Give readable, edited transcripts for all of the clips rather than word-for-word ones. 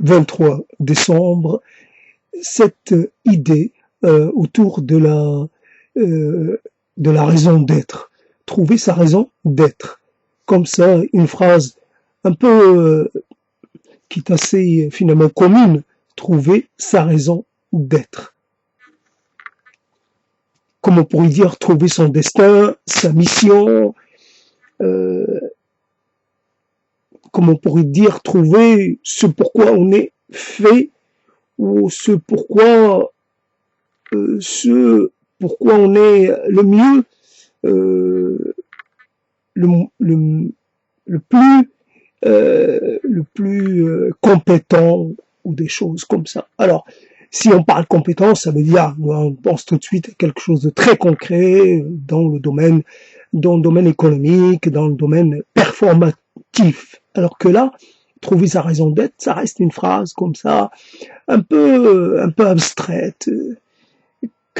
23 décembre, cette idée autour de la raison d'être. Trouver sa raison d'être. Comme ça, une phrase un peu qui est assez finalement commune. Trouver sa raison d'être. Comme on pourrait dire, trouver son destin, sa mission, comme on pourrait dire, trouver ce pourquoi on est fait, ou ce pourquoi on est le mieux, le plus compétent, ou des choses comme ça. Alors, si on parle compétence, ça veut dire, on pense tout de suite à quelque chose de très concret dans le domaine économique, dans le domaine performatif. Alors que là, trouver sa raison d'être, ça reste une phrase comme ça, un peu abstraite,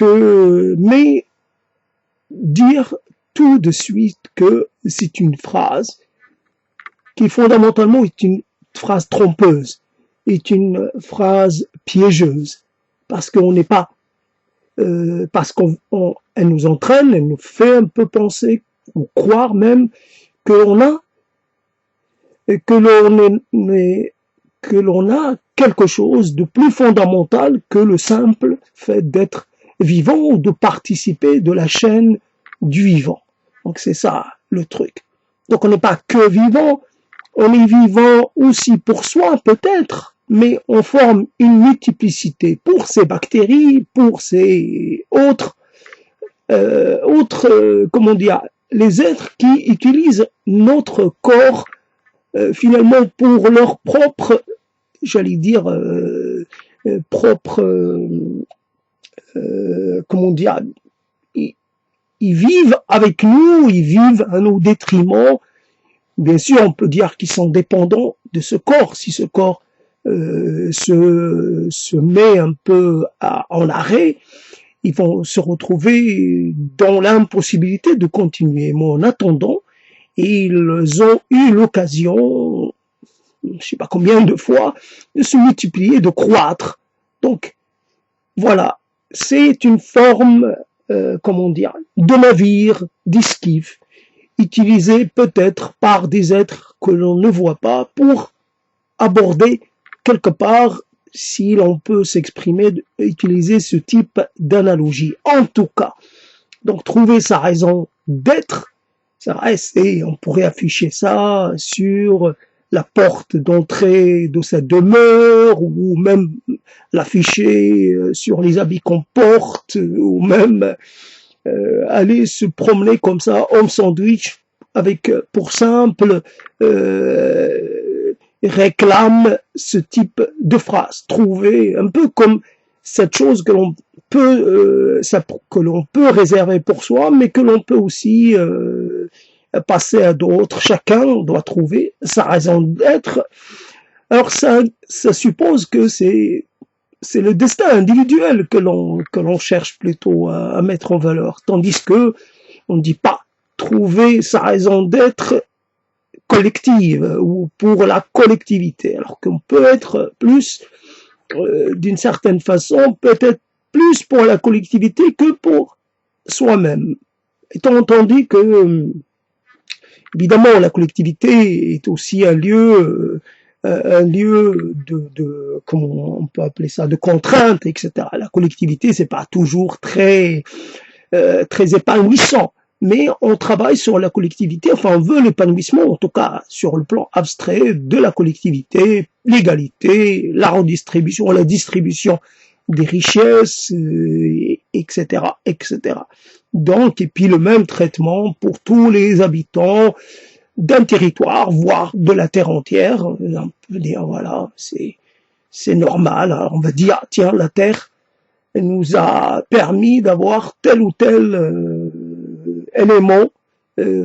mais dire tout de suite que c'est une phrase qui fondamentalement est une phrase trompeuse, est une phrase piégeuse, parce qu'on n'est pas, parce qu'elle nous entraîne, elle nous fait un peu penser, ou croire même, que l'on a quelque chose de plus fondamental que le simple fait d'être vivant ou de participer de la chaîne du vivant. Donc c'est ça le truc. Donc on n'est pas que vivant, on est vivant aussi pour soi peut-être, mais on forme une multiplicité pour ces bactéries, pour ces autres, comment dire, les êtres qui utilisent notre corps finalement pour leur propre, j'allais dire, comment dire, ils vivent avec nous, ils vivent à nos détriments. Bien sûr, on peut dire qu'ils sont dépendants de ce corps. Si ce corps se met un peu en arrêt, ils vont se retrouver dans l'impossibilité de continuer. Mais en attendant, ils ont eu l'occasion, je ne sais pas combien de fois, de se multiplier, de croître. Donc, voilà, c'est une forme, comment dire, de navire, d'esquive, utilisé peut-être par des êtres que l'on ne voit pas pour aborder quelque part, si l'on peut s'exprimer, utiliser ce type d'analogie. En tout cas, donc trouver sa raison d'être, ça reste, et on pourrait afficher ça sur la porte d'entrée de sa demeure, ou même l'afficher sur les habits qu'on porte, ou même aller se promener comme ça en sandwich avec pour simple réclame ce type de phrase. Trouver un peu comme cette chose que l'on peut réserver pour soi, mais que l'on peut aussi passer à d'autres. Chacun doit trouver sa raison d'être. Alors ça suppose que c'est le destin individuel que l'on cherche plutôt à mettre en valeur, tandis que on ne dit pas trouver sa raison d'être collective ou pour la collectivité, alors qu'on peut être plus, d'une certaine façon, peut-être plus pour la collectivité que pour soi-même. Étant entendu que, évidemment, la collectivité est aussi un lieu de comment on peut appeler ça, de contrainte, etc. La collectivité, c'est pas toujours très épanouissant, mais on travaille sur la collectivité, enfin on veut l'épanouissement, en tout cas sur le plan abstrait de la collectivité, l'égalité, la redistribution, la distribution des richesses, etc., etc. Donc, et puis le même traitement pour tous les habitants d'un territoire, voire de la terre entière. On peut dire, voilà, c'est normal. Alors on va dire, tiens, la terre nous a permis d'avoir tel ou tel élément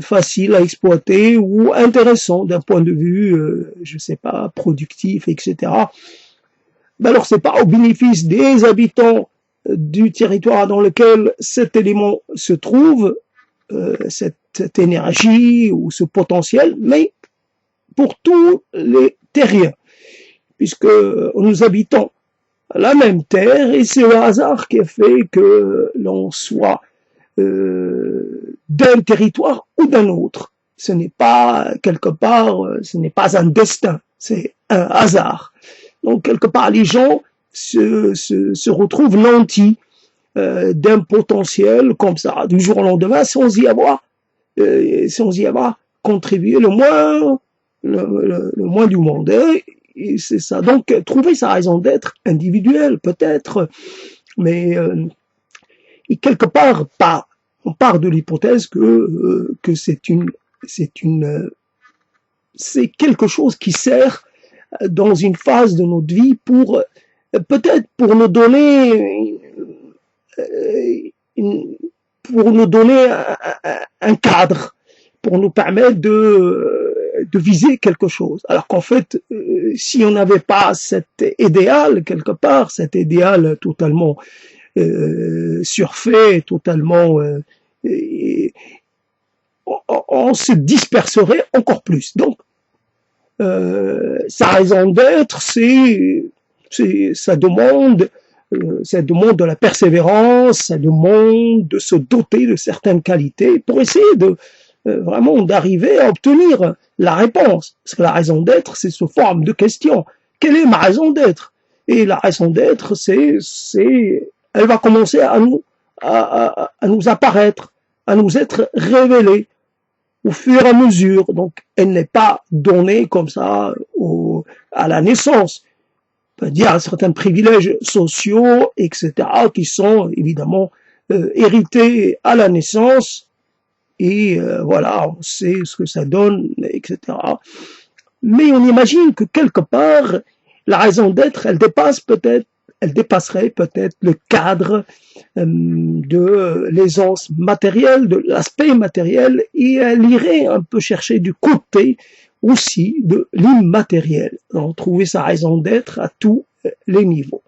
facile à exploiter ou intéressant d'un point de vue, je sais pas, productif, etc. Ben alors c'est pas au bénéfice des habitants du territoire dans lequel cet élément se trouve, cette énergie ou ce potentiel, mais pour tous les terriens. puisque nous habitons la même terre, et c'est le hasard qui a fait que l'on soit d'un territoire ou d'un autre. Ce n'est pas quelque part, ce n'est pas un destin, c'est un hasard. Donc quelque part, les gens se retrouvent nantis d'un potentiel comme ça, du jour au lendemain, sans y avoir contribué le moins du monde. Et c'est ça. Donc trouver sa raison d'être individuelle peut-être, mais et quelque part on part de l'hypothèse que c'est quelque chose qui sert dans une phase de notre vie pour peut-être pour nous donner un cadre, pour nous permettre de viser quelque chose. Alors qu'en fait, si on n'avait pas cet idéal quelque part, cet idéal totalement surfait, totalement on se disperserait encore plus. Donc sa raison d'être, ça demande de la persévérance, ça demande de se doter de certaines qualités pour essayer de vraiment d'arriver à obtenir la réponse. Parce que la raison d'être, c'est sous forme de question. Quelle est ma raison d'être? Et la raison d'être, elle va commencer à nous apparaître, à nous être révélée au fur et à mesure. Donc, elle n'est pas donnée comme ça à la naissance. On peut dire certains privilèges sociaux, etc., qui sont évidemment hérités à la naissance. Et voilà, on sait ce que ça donne, etc. Mais on imagine que quelque part, la raison d'être, elle dépasserait peut-être le cadre de l'aisance matérielle, de l'aspect matériel, et elle irait un peu chercher du côté aussi de l'immatériel. Donc, trouver sa raison d'être à tous les niveaux.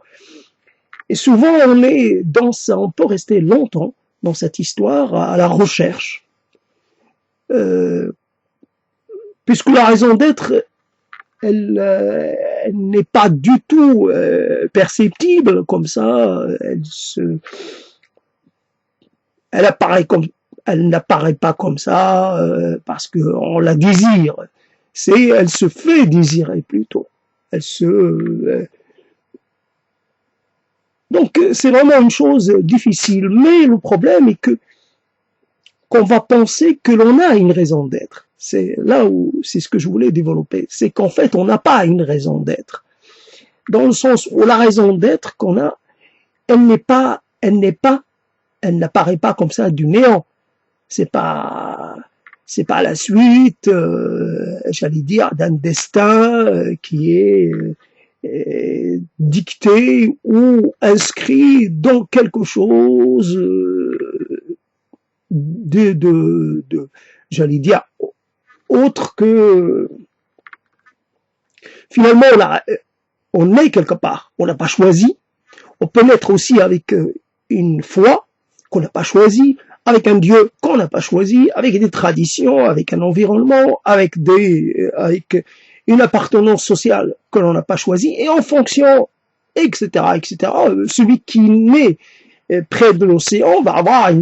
Et souvent, on peut rester longtemps dans cette histoire à la recherche. Puisque la raison d'être, elle n'est pas du tout perceptible comme ça. Elle n'apparaît pas comme ça parce qu'on la désire. Elle se fait désirer plutôt. Donc c'est vraiment une chose difficile. Mais le problème est qu'on va penser que l'on a une raison d'être. C'est ce que je voulais développer. C'est qu'en fait, on n'a pas une raison d'être. Dans le sens où la raison d'être qu'on a, elle n'apparaît pas comme ça du néant. C'est pas la suite, j'allais dire, d'un destin qui est dicté ou inscrit dans quelque chose j'allais dire, autre que finalement on est quelque part, on n'a pas choisi. On peut naître aussi avec une foi qu'on n'a pas choisi, avec un Dieu qu'on n'a pas choisi, avec des traditions, avec un environnement, avec une appartenance sociale que l'on n'a pas choisi, et en fonction, etc., etc. Celui qui naît près de l'océan va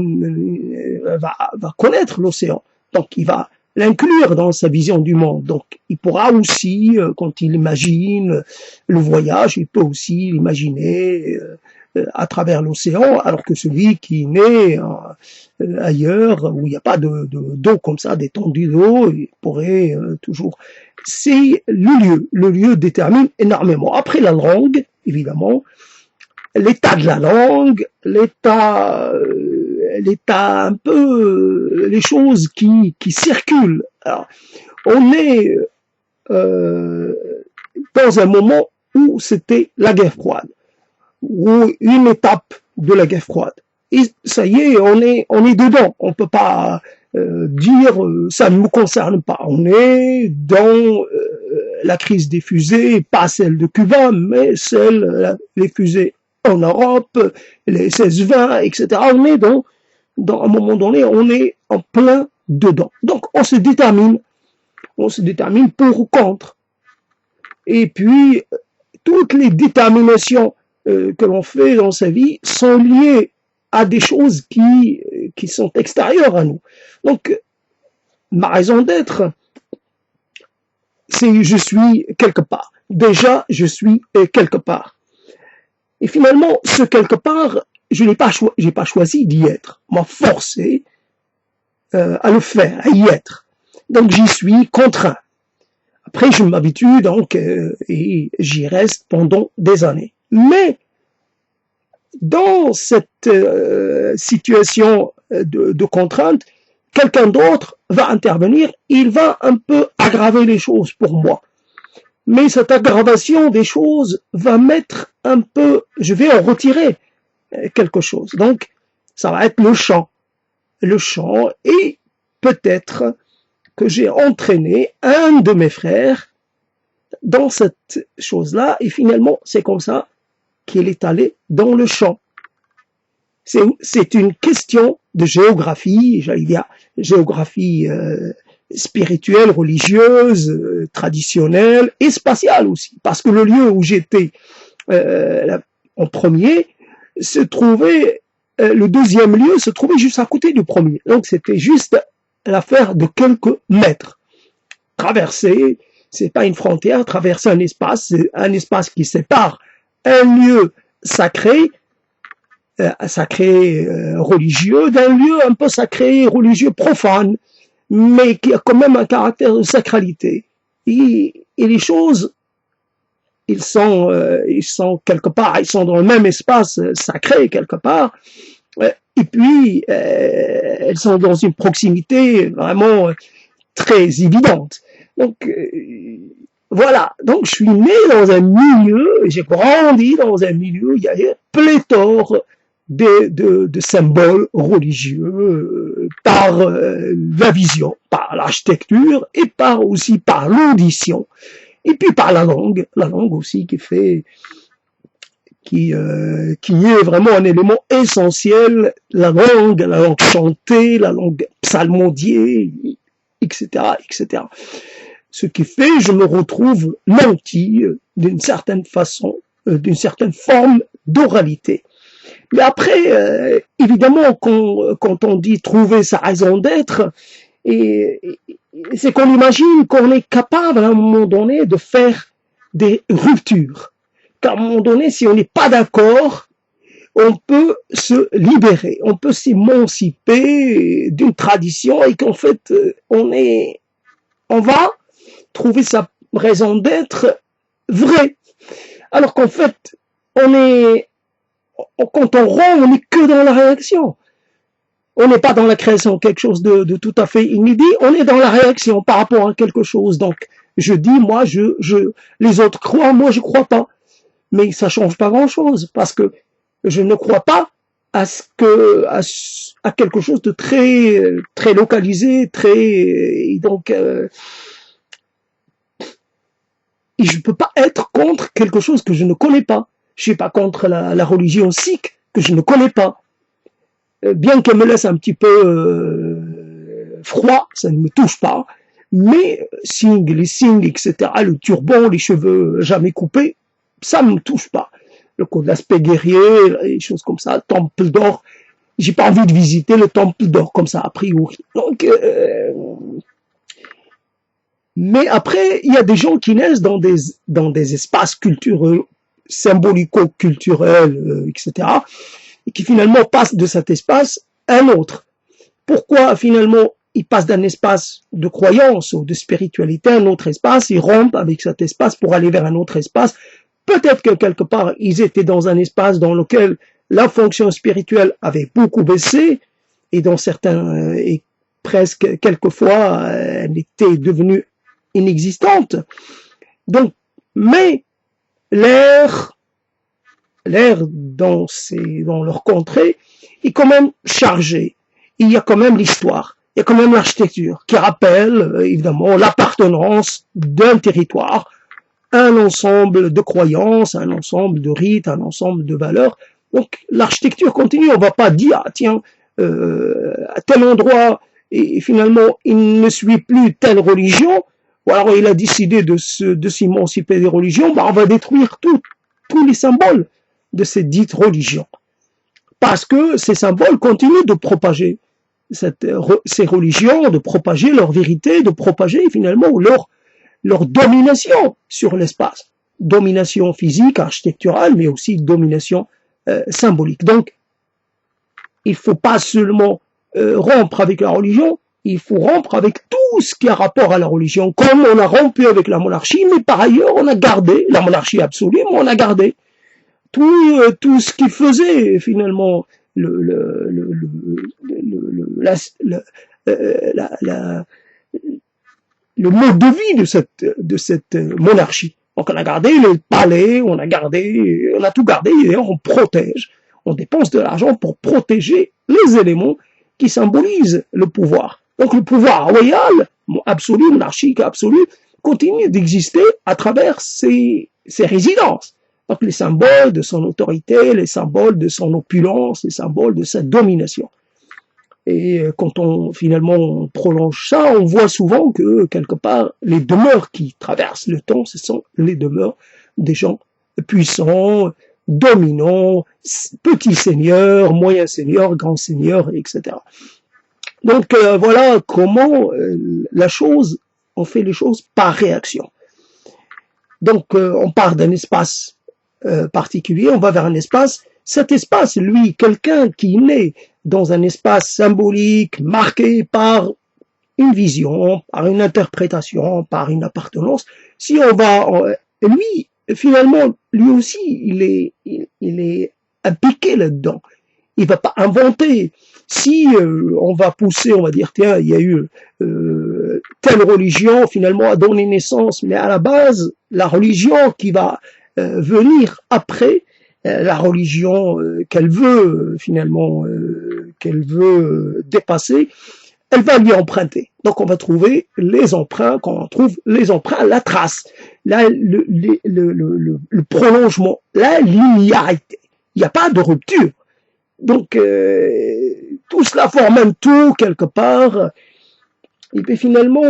connaître l'océan, donc il va l'inclure dans sa vision du monde. Donc il pourra aussi, quand il imagine le voyage, il peut aussi l'imaginer à travers l'océan, alors que celui qui naît ailleurs, où il n'y a pas d'eau comme ça, d'étendue d'eau, il pourrait toujours... C'est le lieu détermine énormément. Après la langue, évidemment, l'état de la langue, l'état un peu, les choses qui circulent. Alors, on est dans un moment où c'était la guerre froide, ou une étape de la guerre froide. Et ça y est, on est dedans. On peut pas dire ça ne me concerne pas. On est dans la crise des fusées, pas celle de Cuba, mais les fusées en Europe, les 16-20, etc. On est dans un moment donné, on est en plein dedans. Donc on se détermine pour ou contre. Et puis toutes les déterminations que l'on fait dans sa vie sont liées à des choses qui sont extérieures à nous. Donc, ma raison d'être, c'est je suis quelque part. Déjà, je suis quelque part. Et finalement, ce quelque part, je n'ai pas choisi d'y être. M'a forcé à le faire, à y être. Donc, j'y suis contraint. Après, je m'habitue donc et j'y reste pendant des années. Mais dans cette situation de contrainte, quelqu'un d'autre va intervenir, il va un peu aggraver les choses pour moi. Mais cette aggravation des choses va mettre un peu, je vais en retirer quelque chose. Donc, ça va être le chant. Le chant, et peut-être que j'ai entraîné un de mes frères dans cette chose-là, et finalement, c'est comme ça qu'il est allé dans le chant. C'est une question de géographie, j'allais dire géographie spirituelle, religieuse, traditionnelle et spatiale aussi. Parce que le lieu où j'étais en premier se trouvait, le deuxième lieu se trouvait juste à côté du premier. Donc c'était juste l'affaire de quelques mètres. Traverser, c'est pas une frontière, traverser un espace, c'est un espace qui sépare un lieu sacré, religieux, d'un lieu un peu sacré, religieux, profane, mais qui a quand même un caractère de sacralité. Et les choses, ils sont quelque part, ils sont dans le même espace sacré quelque part, et puis elles sont dans une proximité vraiment très évidente. Donc voilà, donc je suis né dans un milieu, j'ai grandi dans un milieu, il y a pléthore de symboles religieux par la vision, par l'architecture et aussi par l'audition et puis par la langue aussi qui est vraiment un élément essentiel, la langue chantée, la langue psalmodiée, etc., etc. Ce qui fait, je me retrouve nanti d'une certaine façon, d'une certaine forme d'oralité. Mais après, évidemment, quand on dit trouver sa raison d'être, c'est qu'on imagine qu'on est capable à un moment donné de faire des ruptures. Qu'à un moment donné, si on n'est pas d'accord, on peut se libérer, on peut s'émanciper d'une tradition et qu'en fait, on va trouver sa raison d'être vraie. Alors qu'en fait, quand on rend, on n'est que dans la réaction. On n'est pas dans la création, quelque chose de tout à fait inédit, on est dans la réaction par rapport à quelque chose. Donc, je dis, moi, les autres croient, moi, je crois pas. Mais ça change pas grand-chose, parce que je ne crois pas à quelque chose de très, très localisé, donc, et je peux pas être contre quelque chose que je ne connais pas. Je suis pas contre la religion sikh que je ne connais pas. Bien qu'elle me laisse un petit peu froid, ça ne me touche pas. Mais les signes, etc., le turban, les cheveux jamais coupés, ça me touche pas. Le code de l'aspect guerrier, les choses comme ça, le temple d'or, j'ai pas envie de visiter le temple d'or comme ça a priori. Donc, mais après, il y a des gens qui naissent dans des espaces culturels, symbolico-culturels, etc., et qui finalement passent de cet espace à un autre. Pourquoi finalement ils passent d'un espace de croyance ou de spiritualité à un autre espace, ils rompent avec cet espace pour aller vers un autre espace. Peut-être que quelque part, ils étaient dans un espace dans lequel la fonction spirituelle avait beaucoup baissé, et dans certains, et presque quelquefois, elle était devenue inexistante. Donc, mais l'air dans leur contrée est quand même chargé. Il y a quand même l'histoire, il y a quand même l'architecture qui rappelle évidemment l'appartenance d'un territoire, un ensemble de croyances, un ensemble de rites, un ensemble de valeurs. Donc l'architecture continue, on va pas dire tiens à tel endroit et finalement il ne suit plus telle religion, ou alors il a décidé de s'émanciper des religions, on va détruire tous les symboles de cette dite religion. Parce que ces symboles continuent de propager ces religions, de propager leur vérité, de propager finalement leur domination sur l'espace. Domination physique, architecturale, mais aussi domination symbolique. Donc, il ne faut pas seulement rompre avec la religion, il faut rompre avec tout ce qui a rapport à la religion, comme on a rompu avec la monarchie, mais par ailleurs on a gardé la monarchie absolue, mais on a gardé tout ce qui faisait finalement le mode de vie de cette monarchie. Donc on a gardé le palais, on a tout gardé, et on protège, on dépense de l'argent pour protéger les éléments qui symbolisent le pouvoir. Donc le pouvoir royal, absolu, monarchique absolu, continue d'exister à travers ses résidences. Donc les symboles de son autorité, les symboles de son opulence, les symboles de sa domination. Et quand finalement on prolonge ça, on voit souvent que quelque part les demeures qui traversent le temps, ce sont les demeures des gens puissants, dominants, petits seigneurs, moyens seigneurs, grands seigneurs, etc. Donc voilà comment on fait les choses par réaction. Donc on part d'un espace particulier, on va vers un espace. Cet espace, lui, quelqu'un qui naît dans un espace symbolique marqué par une vision, par une interprétation, par une appartenance, si on va, lui, finalement, lui aussi, il est impliqué là-dedans. Il va pas inventer. Si on va pousser, on va dire, tiens, il y a eu telle religion, finalement, a donné naissance, mais à la base, la religion qui va venir après, la religion qu'elle veut finalement dépasser, elle va lui emprunter. Donc on va trouver les emprunts, quand on trouve les emprunts, la trace, là le prolongement, la linéarité. Il n'y a pas de rupture. Donc tout cela forme un tout quelque part. Et puis finalement,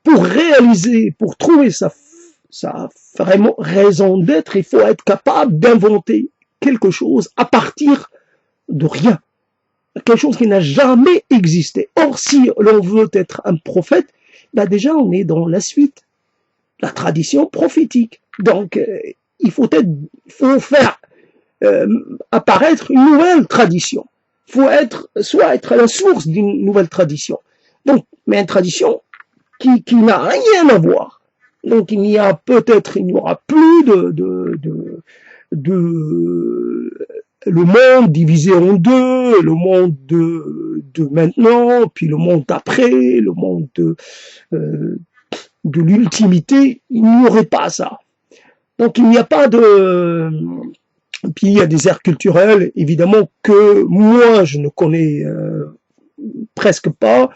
pour trouver sa vraiment raison d'être, il faut être capable d'inventer quelque chose à partir de rien. Quelque chose qui n'a jamais existé. Or, si l'on veut être un prophète, bah déjà on est dans la suite, la tradition prophétique. Donc, il faut faire apparaître une nouvelle tradition. Il faut soit être à la source d'une nouvelle tradition. Donc, mais une tradition qui n'a rien à voir. Donc il n'y aura plus le monde divisé en deux, le monde de maintenant, puis le monde d'après, le monde de l'ultimité. Il n'y aurait pas ça. Donc il n'y a pas de... Puis il y a des aires culturelles, évidemment, que moi je ne connais presque pas,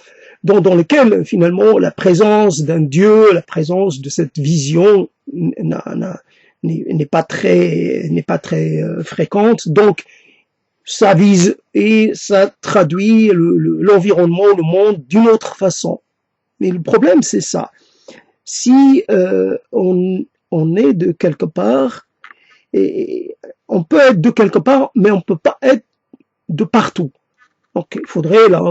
dans lequel finalement la présence d'un Dieu, la présence de cette vision n'est pas très fréquente. Donc ça vise et ça traduit l'environnement, le monde d'une autre façon. Mais le problème c'est ça. Si on est de quelque part, et on peut être de quelque part, mais on peut pas être de partout. Donc il faudrait là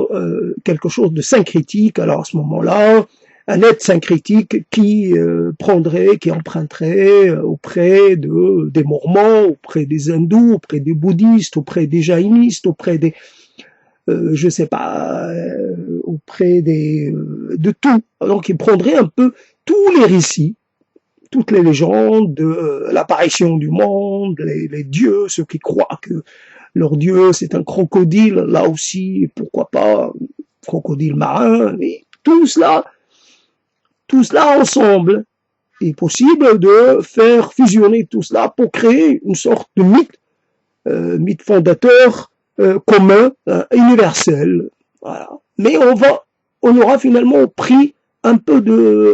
quelque chose de syncrétique. Alors à ce moment-là, un être syncrétique qui emprunterait auprès des Mormons, auprès des hindous, auprès des bouddhistes, auprès des jaïnistes, auprès des je sais pas, auprès de tout. Donc il prendrait un peu tous les récits, toutes les légendes de l'apparition du monde, les dieux, ceux qui croient que leur dieu c'est un crocodile, là aussi, pourquoi pas, crocodile marin, mais tout cela ensemble. Il est possible de faire fusionner tout cela pour créer une sorte de mythe fondateur commun, universel. Voilà. Mais on aura finalement pris un peu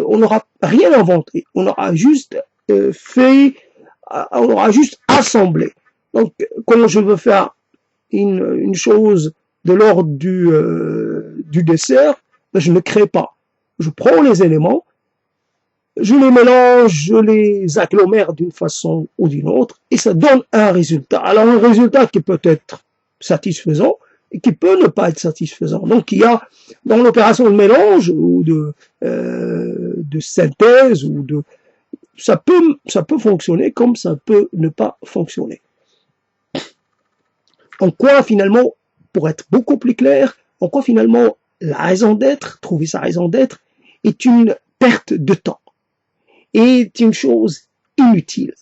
on n'aura rien inventé, on aura juste on aura juste assemblé. Donc, quand je veux faire une chose de l'ordre du dessert, ben je ne crée pas. Je prends les éléments je les mélange, je les agglomère d'une façon ou d'une autre, et ça donne un résultat. Alors un résultat qui peut être satisfaisant, et qui peut ne pas être satisfaisant. Donc il y a dans l'opération de mélange ou de synthèse ou de ça peut fonctionner comme ça peut ne pas fonctionner. En quoi finalement, pour être beaucoup plus clair, en quoi finalement la raison d'être, trouver sa raison d'être, est une perte de temps, est une chose inutile.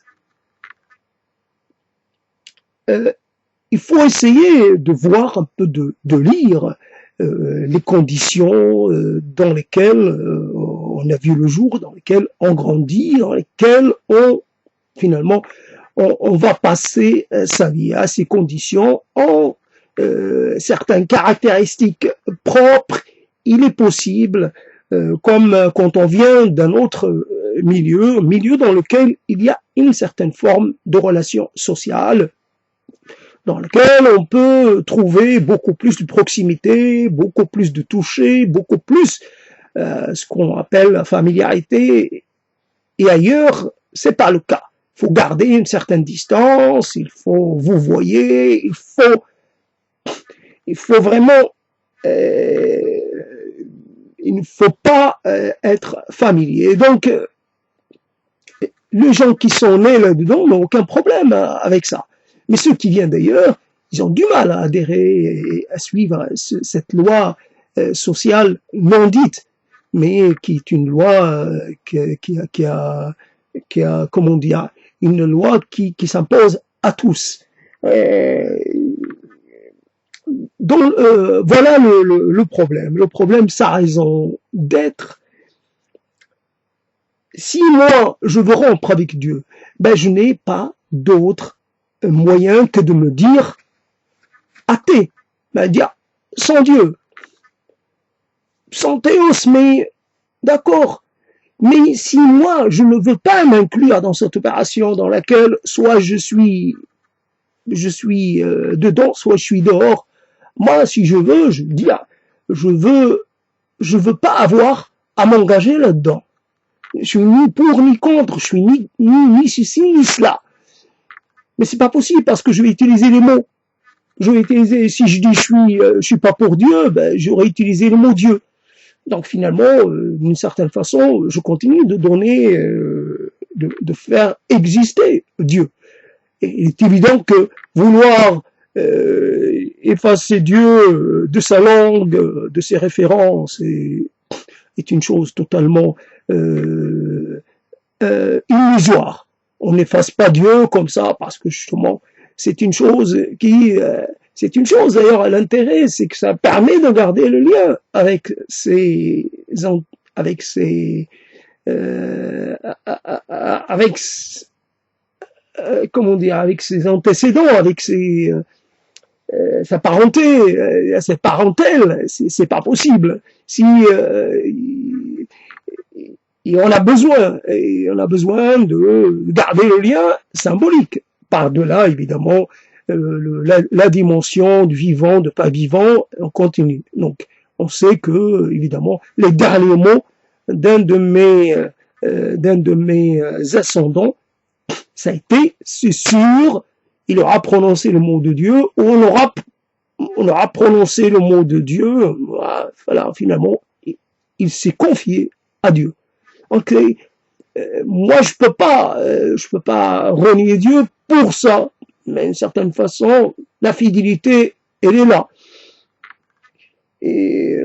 Il faut essayer de voir un peu, de lire les conditions dans lesquelles on a vu le jour, dans lesquelles on grandit, dans lesquelles finalement on va passer sa vie. À ces conditions ont certaines caractéristiques propres. Il est possible, comme quand on vient d'un autre milieu dans lequel il y a une certaine forme de relation sociale, dans lequel on peut trouver beaucoup plus de proximité, beaucoup plus de toucher, beaucoup plus ce qu'on appelle la familiarité. Et ailleurs, c'est pas le cas. Il faut garder une certaine distance, il faut vous voyez, il faut vraiment, il ne faut pas être familier. Donc, les gens qui sont nés là-dedans n'ont aucun problème avec ça. Mais ceux qui viennent d'ailleurs, ils ont du mal à adhérer et à suivre cette loi sociale non dite, mais qui est une loi qui a comment dire, une loi qui s'impose à tous. Donc voilà le problème. Le problème, sa raison d'être. Si moi je veux rompre avec Dieu, ben je n'ai pas d'autre moyen que de me dire athée, ben dire sans Dieu, sans théos, mais d'accord. Mais si moi je ne veux pas m'inclure dans cette opération dans laquelle soit je suis dedans, soit je suis dehors, moi si je veux, je dis je veux pas avoir à m'engager là-dedans. Je suis ni pour ni contre, je suis ni ceci ni cela. Mais c'est pas possible parce que je vais utiliser les mots. Je vais utiliser, si je dis je suis pas pour Dieu, ben j'aurais utilisé le mot Dieu. Donc finalement, d'une certaine façon, je continue de donner, de faire exister Dieu. Et il est évident que vouloir effacer Dieu de sa langue, de ses références, est une chose totalement illusoire. On n'efface pas Dieu comme ça parce que justement c'est une chose c'est une chose d'ailleurs à l'intérêt, c'est que ça permet de garder le lien avec comment dire, avec ses antécédents, avec sa parenté, sa parentèle, c'est pas possible. Si et on a besoin de garder le lien symbolique. Par-delà, évidemment, la dimension du vivant, de pas vivant, on continue. Donc, on sait que, évidemment, les derniers mots d'un de mes ascendants, ça a été, c'est sûr, il aura prononcé le mot de Dieu, ou on aura prononcé le mot de Dieu, voilà, finalement, il s'est confié à Dieu. Ok, moi je peux pas renier Dieu pour ça, mais d'une certaine façon, la fidélité, elle est là. Et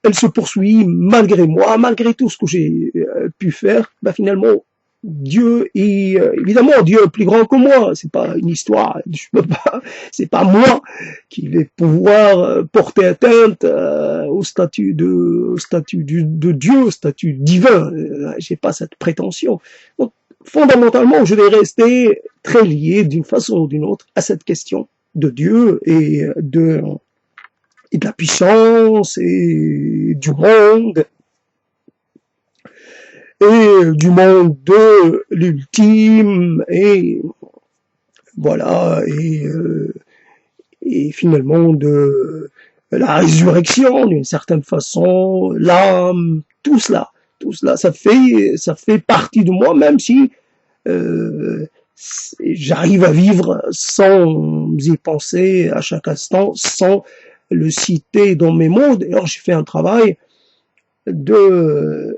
elle se poursuit malgré moi, malgré tout ce que j'ai pu faire. Ben finalement, Dieu est évidemment Dieu est plus grand que moi. C'est pas une histoire. Je peux pas. C'est pas moi qui vais pouvoir porter atteinte au statut de Dieu, au statut divin. J'ai pas cette prétention. Donc fondamentalement, je vais rester très lié d'une façon ou d'une autre à cette question de Dieu et de la puissance et du monde de l'ultime et voilà et finalement de la résurrection d'une certaine façon, l'âme, tout cela tout cela, ça fait partie de moi, même si j'arrive à vivre sans y penser à chaque instant, sans le citer dans mes mots. D'ailleurs, j'ai fait un travail de,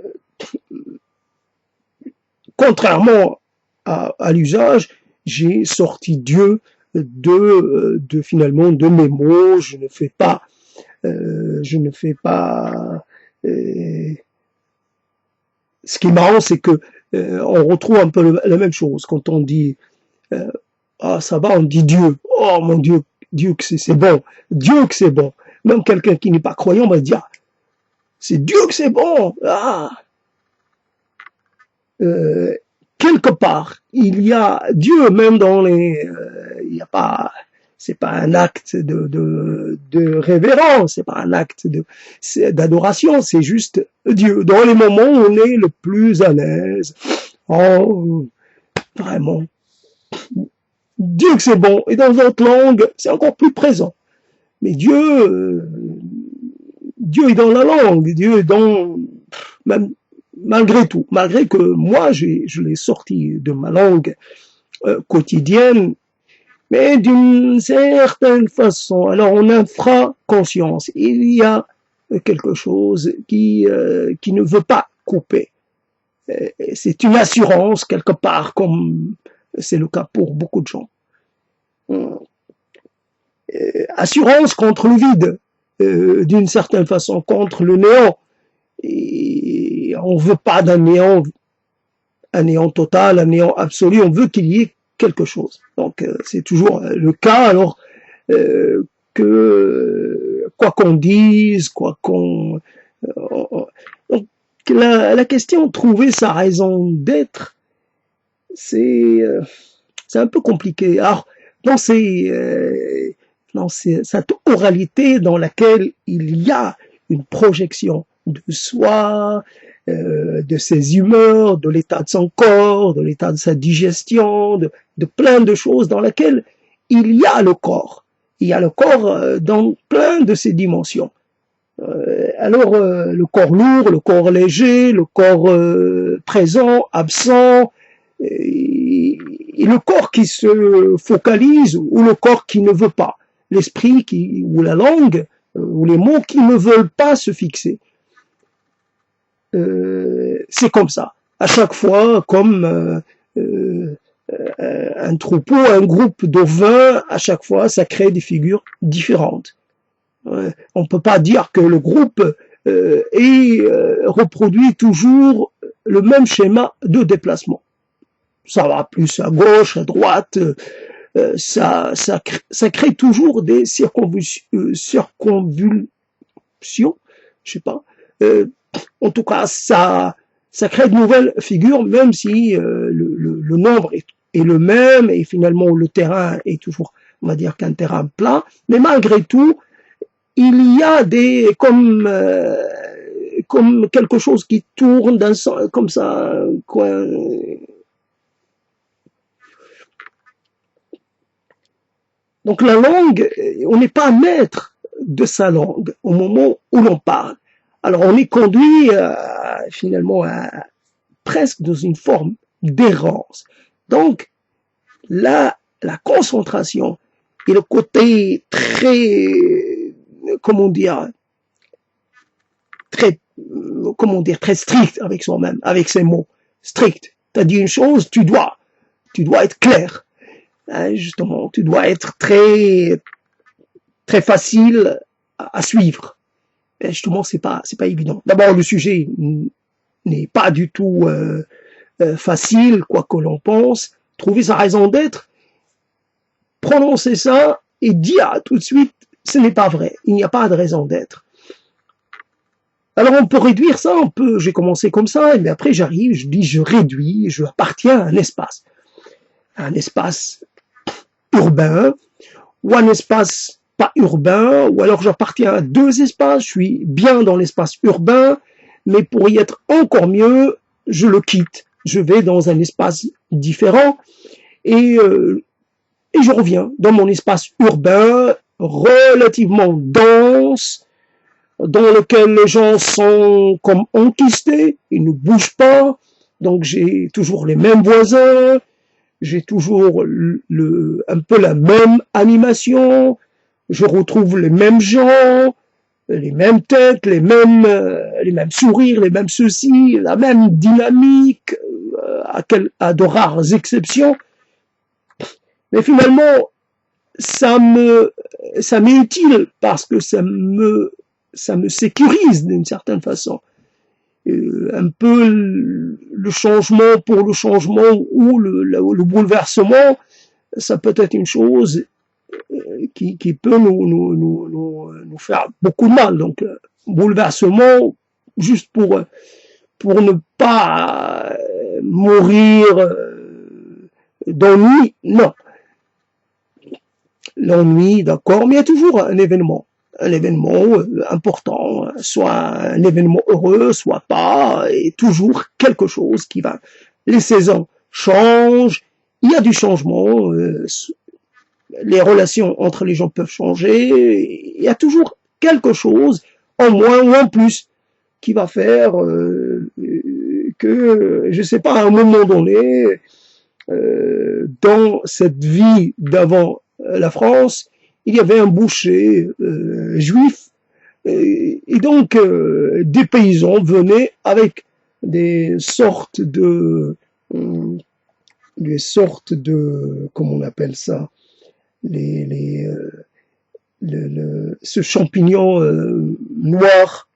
contrairement à l'usage, j'ai sorti Dieu finalement de mes mots. Je ne fais pas ce qui est marrant, c'est que on retrouve un peu la même chose quand on dit ah ça va, on dit Dieu. Oh mon Dieu, Dieu que c'est bon, Dieu que c'est bon. Même quelqu'un qui n'est pas croyant va se dire c'est Dieu que c'est bon. Ah, quelque part, il y a Dieu même dans les, il y a pas, c'est pas un acte de révérence, c'est pas un acte d'adoration, c'est juste Dieu. Dans les moments où on est le plus à l'aise, oh, vraiment, Dieu que c'est bon. Et dans notre langue, c'est encore plus présent. Mais Dieu, Dieu est dans la langue, Dieu est dans, même, malgré tout, malgré que moi, je l'ai sorti de ma langue quotidienne, mais d'une certaine façon. Alors, on infra-conscience. Il y a quelque chose qui ne veut pas couper. C'est une assurance, quelque part, comme c'est le cas pour beaucoup de gens. Assurance contre le vide, d'une certaine façon, contre le néant. Et on veut pas d'un néant, un néant total, un néant absolu, on veut qu'il y ait quelque chose. Donc c'est toujours le cas, alors que quoi qu'on dise, quoi qu'on... donc la question de trouver sa raison d'être, c'est un peu compliqué. Alors, dans cette oralité dans laquelle il y a une projection de soi, de ses humeurs, de l'état de son corps, de l'état de sa digestion, de plein de choses dans laquelle il y a le corps. Il y a le corps dans plein de ses dimensions. Alors, le corps lourd, le corps léger, le corps présent, absent, et le corps qui se focalise ou le corps qui ne veut pas. L'esprit ou la langue ou les mots qui ne veulent pas se fixer. C'est comme ça. À chaque fois, comme un troupeau, un groupe d'ovins, à chaque fois, ça crée des figures différentes. On peut pas dire que le groupe reproduit toujours le même schéma de déplacement. Ça va plus à gauche, à droite, ça crée toujours des circonvulsions, je sais pas. En tout cas, ça crée de nouvelles figures, même si le nombre est le même et finalement le terrain est toujours, on va dire, qu'un terrain plat. Mais malgré tout, il y a comme quelque chose qui tourne d'un sens, comme ça, quoi. Donc la langue, on n'est pas maître de sa langue au moment où l'on parle. Alors on est conduit finalement presque dans une forme d'errance. Donc là, la concentration et le côté très, très strict avec soi-même, avec ses mots. Strict. T'as dit une chose, tu dois être clair. Justement, tu dois être très, très facile à suivre. Et justement, c'est pas évident. D'abord, le sujet n'est pas du tout facile, quoi que l'on pense. Trouver sa raison d'être, prononcer ça et dire tout de suite, ce n'est pas vrai. Il n'y a pas de raison d'être. Alors on peut réduire ça, j'ai commencé comme ça, mais après je réduis, je appartiens à un espace urbain, ou un espace pas urbain, ou alors j'appartiens à deux espaces, je suis bien dans l'espace urbain, mais pour y être encore mieux, je le quitte. Je vais dans un espace différent, et je reviens dans mon espace urbain, relativement dense, dans lequel les gens sont comme enquistés, ils ne bougent pas, donc j'ai toujours les mêmes voisins, j'ai toujours un peu la même animation, je retrouve les mêmes gens, les mêmes têtes, les mêmes sourires, les mêmes ceci, la même dynamique, à de rares exceptions. Mais finalement, ça m'est utile parce que ça me sécurise d'une certaine façon. Un peu le changement pour le changement ou le bouleversement, ça peut être une chose qui peut nous faire beaucoup de mal. Donc, bouleversement, juste pour ne pas mourir d'ennui, non. L'ennui, d'accord, mais il y a toujours un événement important, soit un événement heureux, soit pas, et toujours quelque chose qui va. Les saisons changent, il y a du changement, les relations entre les gens peuvent changer, il y a toujours quelque chose, en moins ou en plus, qui va faire que, je sais pas, à un moment donné, dans cette vie d'avant la France, il y avait un boucher juif, et donc des paysans venaient avec des sortes de comment on appelle ça, ce champignon noir,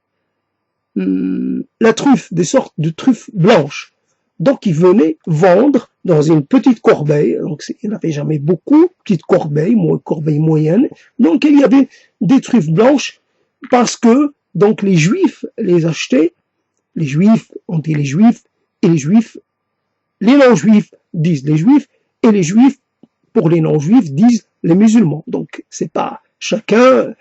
la truffe, des sortes de truffes blanches. Donc, ils venaient vendre dans une petite corbeille. Donc, il n'y en avait jamais beaucoup, petite corbeille moyenne. Donc, il y avait des truffes blanches parce que, donc, les Juifs les achetaient. Les Juifs, on dit les Juifs, et les non-Juifs disent les Juifs, et les Juifs, pour les non-Juifs, disent les musulmans. Donc, c'est pas chacun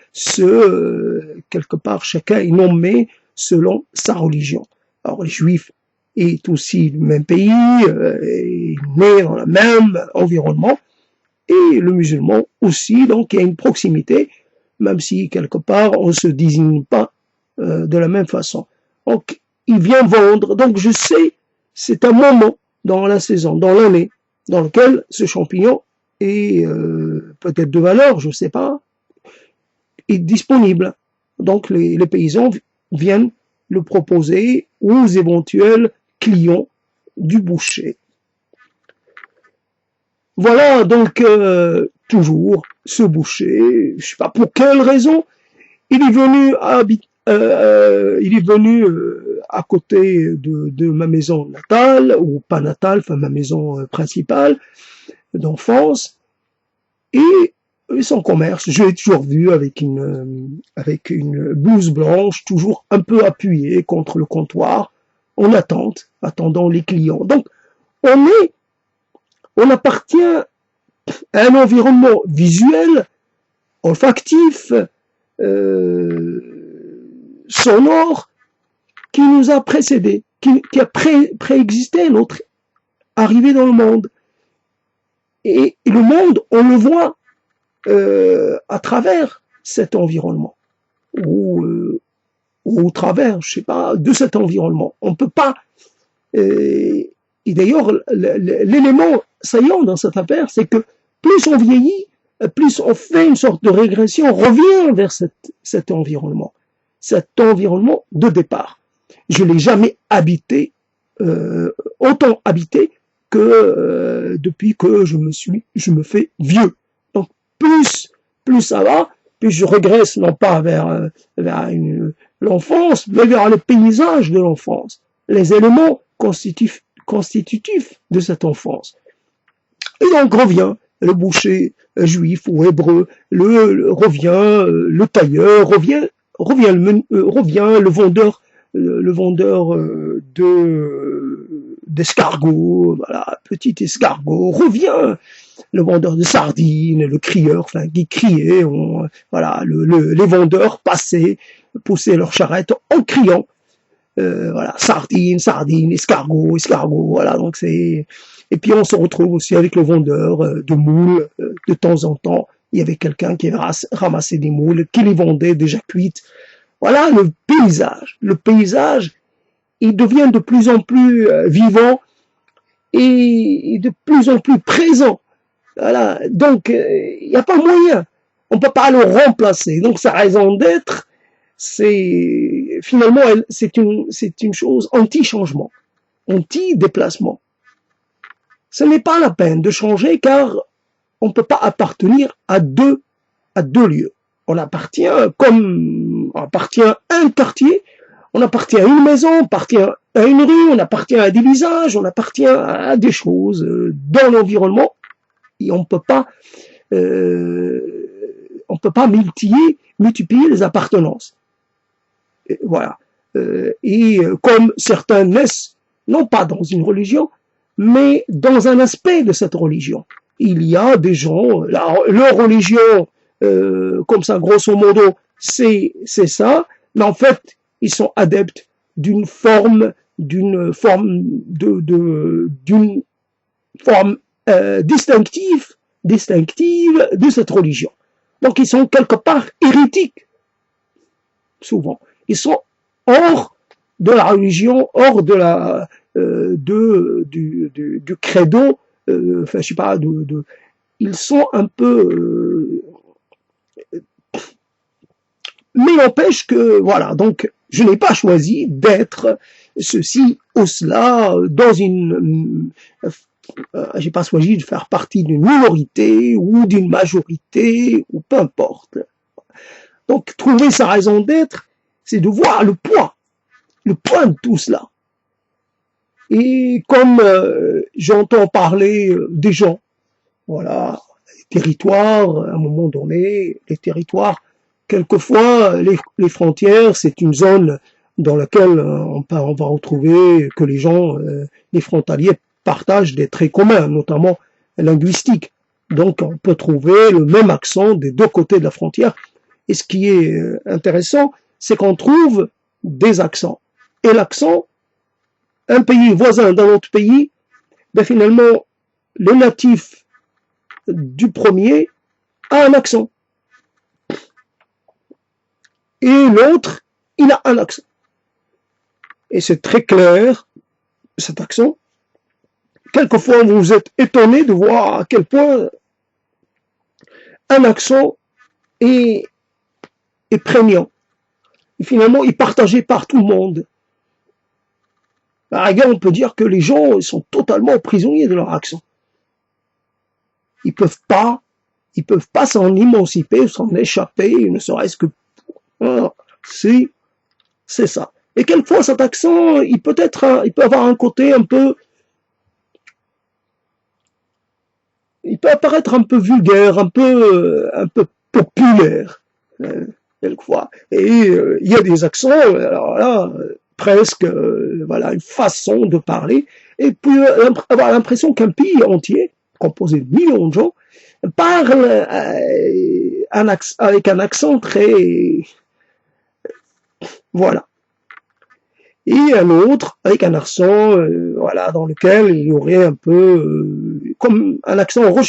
quelque part, chacun est nommé selon sa religion. Alors, les Juifs est aussi du même pays, est né dans le même environnement, et le musulman aussi, donc il y a une proximité, même si quelque part on ne se désigne pas de la même façon. Donc il vient vendre, donc je sais, c'est un moment dans la saison, dans l'année, dans lequel ce champignon est peut-être de valeur, je ne sais pas, est disponible. Donc les paysans viennent le proposer aux éventuels clients du boucher. Voilà donc toujours ce boucher, je sais pas pour quelle raison, il est venu à côté de ma maison natale, ou pas natale, enfin ma maison principale d'enfance, et son commerce, je l'ai toujours vu avec une blouse blanche, toujours un peu appuyée contre le comptoir, en attendant les clients. Donc, on appartient à un environnement visuel, olfactif, sonore, qui nous a précédés, qui a préexisté notre arrivée dans le monde. Et le monde, on le voit à travers cet environnement, ou au travers, je sais pas, de cet environnement. On peut pas. Et d'ailleurs, l'élément saillant dans cette affaire, c'est que plus on vieillit, plus on fait une sorte de régression, on revient vers cet environnement de départ. Je l'ai jamais habité, autant habité que depuis que je me fais vieux. Donc plus ça va, plus je régresse non pas vers l'enfance, mais vers le paysage de l'enfance, les éléments constitutifs de cette enfance. Et donc revient le boucher juif ou hébreu, revient le tailleur, revient le vendeur d'escargots, voilà, petit escargot, revient le vendeur de sardines, le crieur, enfin, qui criait, voilà, les vendeurs poussaient leur charrette en criant, voilà, sardines, escargot, voilà, donc c'est, et puis on se retrouve aussi avec le vendeur de moules, de temps en temps, il y avait quelqu'un qui avait ramassé des moules, qui les vendait déjà cuites, Voilà le paysage. Le paysage, il devient de plus en plus vivant et de plus en plus présent. Voilà. Donc, il n'y a pas moyen. On ne peut pas le remplacer. Donc, sa raison d'être, c'est finalement, c'est une chose anti-changement, anti-déplacement. Ce n'est pas la peine de changer car on ne peut pas appartenir à deux lieux. On appartient à un quartier, on appartient à une maison, on appartient à une rue, on appartient à des visages, on appartient à des choses dans l'environnement et on peut pas multiplier les appartenances. Et voilà. Et comme certains naissent non pas dans une religion, mais dans un aspect de cette religion. Il y a des gens, leur religion, comme ça, grosso modo, c'est ça, mais en fait, ils sont adeptes d'une forme distinctive de cette religion. Donc, ils sont quelque part hérétiques, souvent. Ils sont hors de la religion, hors de la du credo, enfin je sais pas, ils sont un peu, mais n'empêche que voilà. Donc je n'ai pas choisi d'être ceci ou cela dans une, j'ai pas choisi de faire partie d'une minorité ou d'une majorité ou peu importe. Donc trouver sa raison d'être, c'est de voir le poids de tout cela. Et comme j'entends parler des gens, voilà, les territoires, à un moment donné, les territoires, quelquefois, les frontières, c'est une zone dans laquelle on va retrouver que les gens, les frontaliers, partagent des traits communs, notamment linguistiques. Donc, on peut trouver le même accent des deux côtés de la frontière. Et ce qui est intéressant, c'est qu'on trouve des accents. Et l'accent, un pays voisin d'un autre pays, ben finalement, le natif du premier a un accent. Et l'autre, il a un accent. Et c'est très clair, cet accent. Quelquefois, vous êtes étonné de voir à quel point un accent est prégnant. Et finalement, il est partagé par tout le monde. Par exemple, on peut dire que les gens sont totalement prisonniers de leur accent. Ils peuvent pas s'en émanciper, s'en échapper, ne serait-ce que c'est ça. Et quelquefois, cet accent, il peut avoir un côté un peu, il peut apparaître un peu vulgaire, un peu populaire, quelquefois. Et il y a des accents, alors là, presque, voilà, une façon de parler, et puis avoir l'impression qu'un pays entier, composé de millions de gens, parle avec un accent très, voilà. Et un autre avec un accent, voilà, dans lequel il y aurait un peu comme un accent rocheux.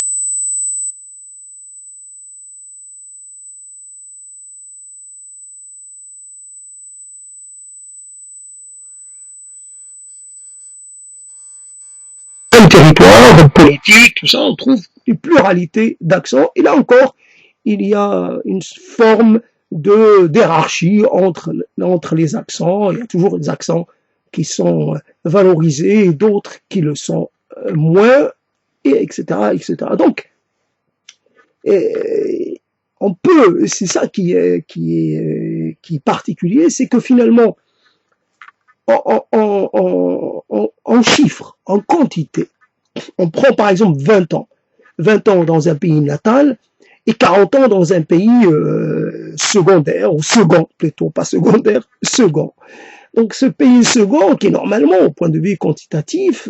Un territoire politique, tout ça, on trouve une pluralité d'accents. Et là encore, il y a une forme de hiérarchie entre les accents. Il y a toujours des accents qui sont valorisés et d'autres qui le sont moins, et etc., etc. Donc, on peut, c'est ça qui est particulier, c'est que finalement, en chiffres, en quantité, on prend par exemple 20 ans. 20 ans dans un pays natal et 40 ans dans un pays secondaire, ou second plutôt, pas secondaire, second. Donc ce pays second, qui normalement, au point de vue quantitatif,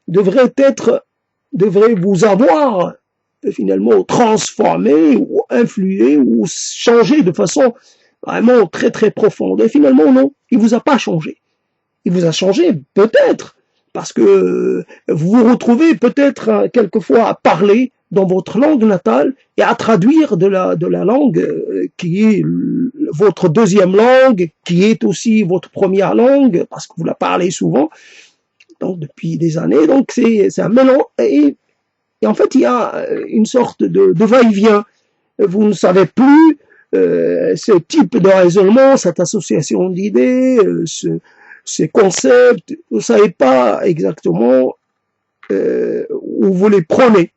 devrait vous avoir finalement transformé ou influé ou changé de façon vraiment très très profonde. Et finalement non, il vous a pas changé. Il vous a changé peut-être parce que vous vous retrouvez peut-être quelquefois à parler dans votre langue natale et à traduire de la langue qui est votre deuxième langue, qui est aussi votre première langue, parce que vous la parlez souvent, donc depuis des années. Donc c'est un mélange. Et en fait, il y a une sorte de va-et-vient. Vous ne savez plus ce type de raisonnement, cette association d'idées, ces concepts, vous ne savez pas exactement où vous les prenez.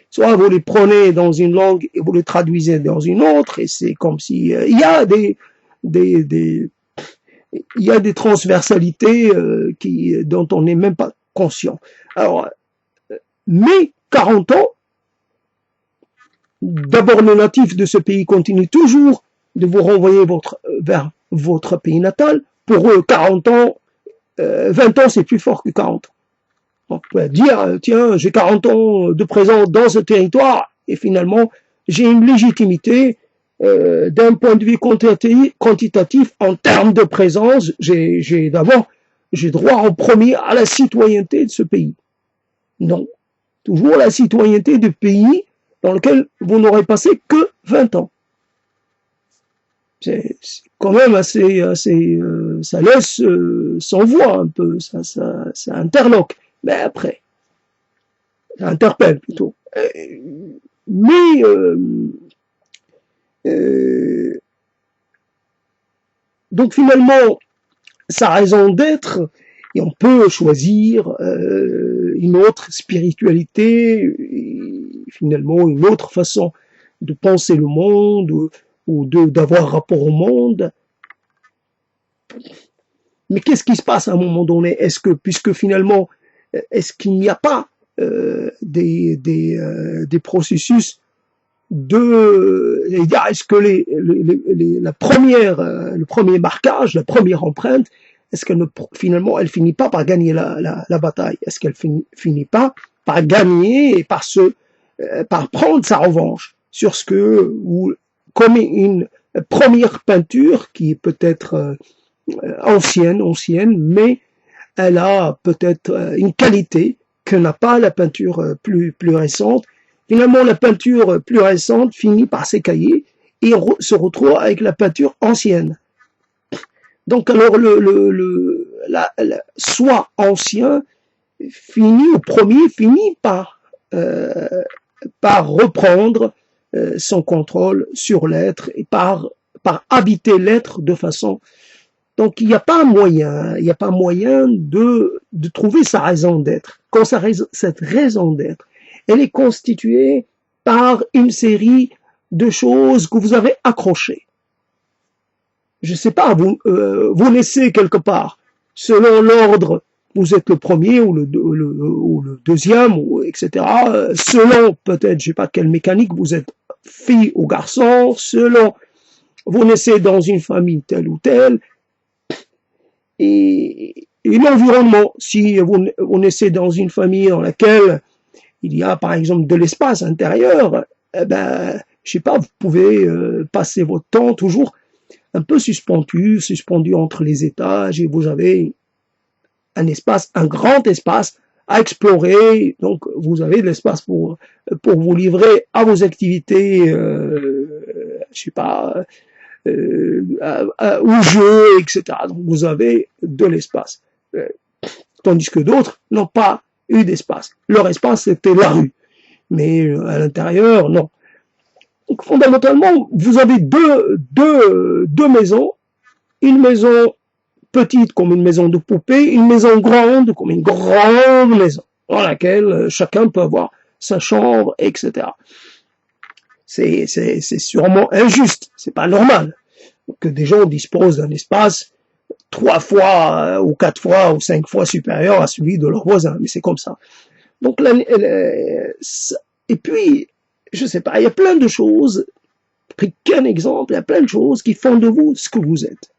Soit vous les prenez dans une langue et vous les traduisez dans une autre, et c'est comme si il y a des transversalités dont on n'est même pas conscient. Alors, mais 40 ans, d'abord les natifs de ce pays continuent toujours de vous renvoyer vers votre pays natal. Pour eux, 40 ans, 20 ans, c'est plus fort que 40 ans. On peut dire, tiens, j'ai 40 ans de présence dans ce territoire, et finalement, j'ai une légitimité d'un point de vue quantitatif en termes de présence. J'ai droit en premier à la citoyenneté de ce pays. Non, toujours la citoyenneté du pays dans lequel vous n'aurez passé que 20 ans. C'est quand même assez ça laisse sans voix un peu, ça interloque. Mais après, ça interpelle plutôt. Mais donc finalement, sa raison d'être, et on peut choisir une autre spiritualité, et finalement une autre façon de penser le monde, ou d'avoir rapport au monde. Mais qu'est-ce qui se passe à un moment donné? Est-ce que, puisque finalement, est-ce qu'il n'y a pas des processus est-ce que le premier marquage, la première empreinte, est-ce qu'elle finalement elle finit pas par gagner la bataille? Est-ce qu'elle finit pas par gagner et par prendre sa revanche sur ce que, ou comme une première peinture qui est peut-être ancienne, mais elle a peut-être une qualité que n'a pas la peinture plus récente. Finalement, la peinture plus récente finit par s'écailler et se retrouve avec la peinture ancienne. Donc, alors, soit ancien finit par reprendre son contrôle sur l'être et par habiter l'être de façon. Donc, il n'y a pas moyen de trouver sa raison d'être. Quand cette raison d'être, elle est constituée par une série de choses que vous avez accrochées. Je ne sais pas, vous naissez quelque part, selon l'ordre, vous êtes le premier ou le deuxième, etc. Selon peut-être, je ne sais pas quelle mécanique, vous êtes fille ou garçon, selon vous naissez dans une famille telle ou telle, et l'environnement, si vous naissez dans une famille dans laquelle il y a par exemple de l'espace intérieur, je sais pas, vous pouvez passer votre temps toujours un peu suspendu entre les étages, et vous avez un grand espace à explorer, donc vous avez de l'espace pour vous livrer à vos activités, je sais pas, aux jeux, etc. Donc vous avez de l'espace. Tandis que d'autres n'ont pas eu d'espace. Leur espace, c'était la rue. Mais à l'intérieur, non. Donc fondamentalement, vous avez deux maisons. Une maison petite comme une maison de poupée, une maison grande comme une grande maison, dans laquelle chacun peut avoir sa chambre, etc. C'est sûrement injuste, c'est pas normal que des gens disposent d'un espace 3 fois ou 4 fois ou 5 fois supérieur à celui de leurs voisins, mais c'est comme ça. Donc et puis, je sais pas, il y a plein de choses, pris qu'un exemple, il y a plein de choses qui font de vous ce que vous êtes.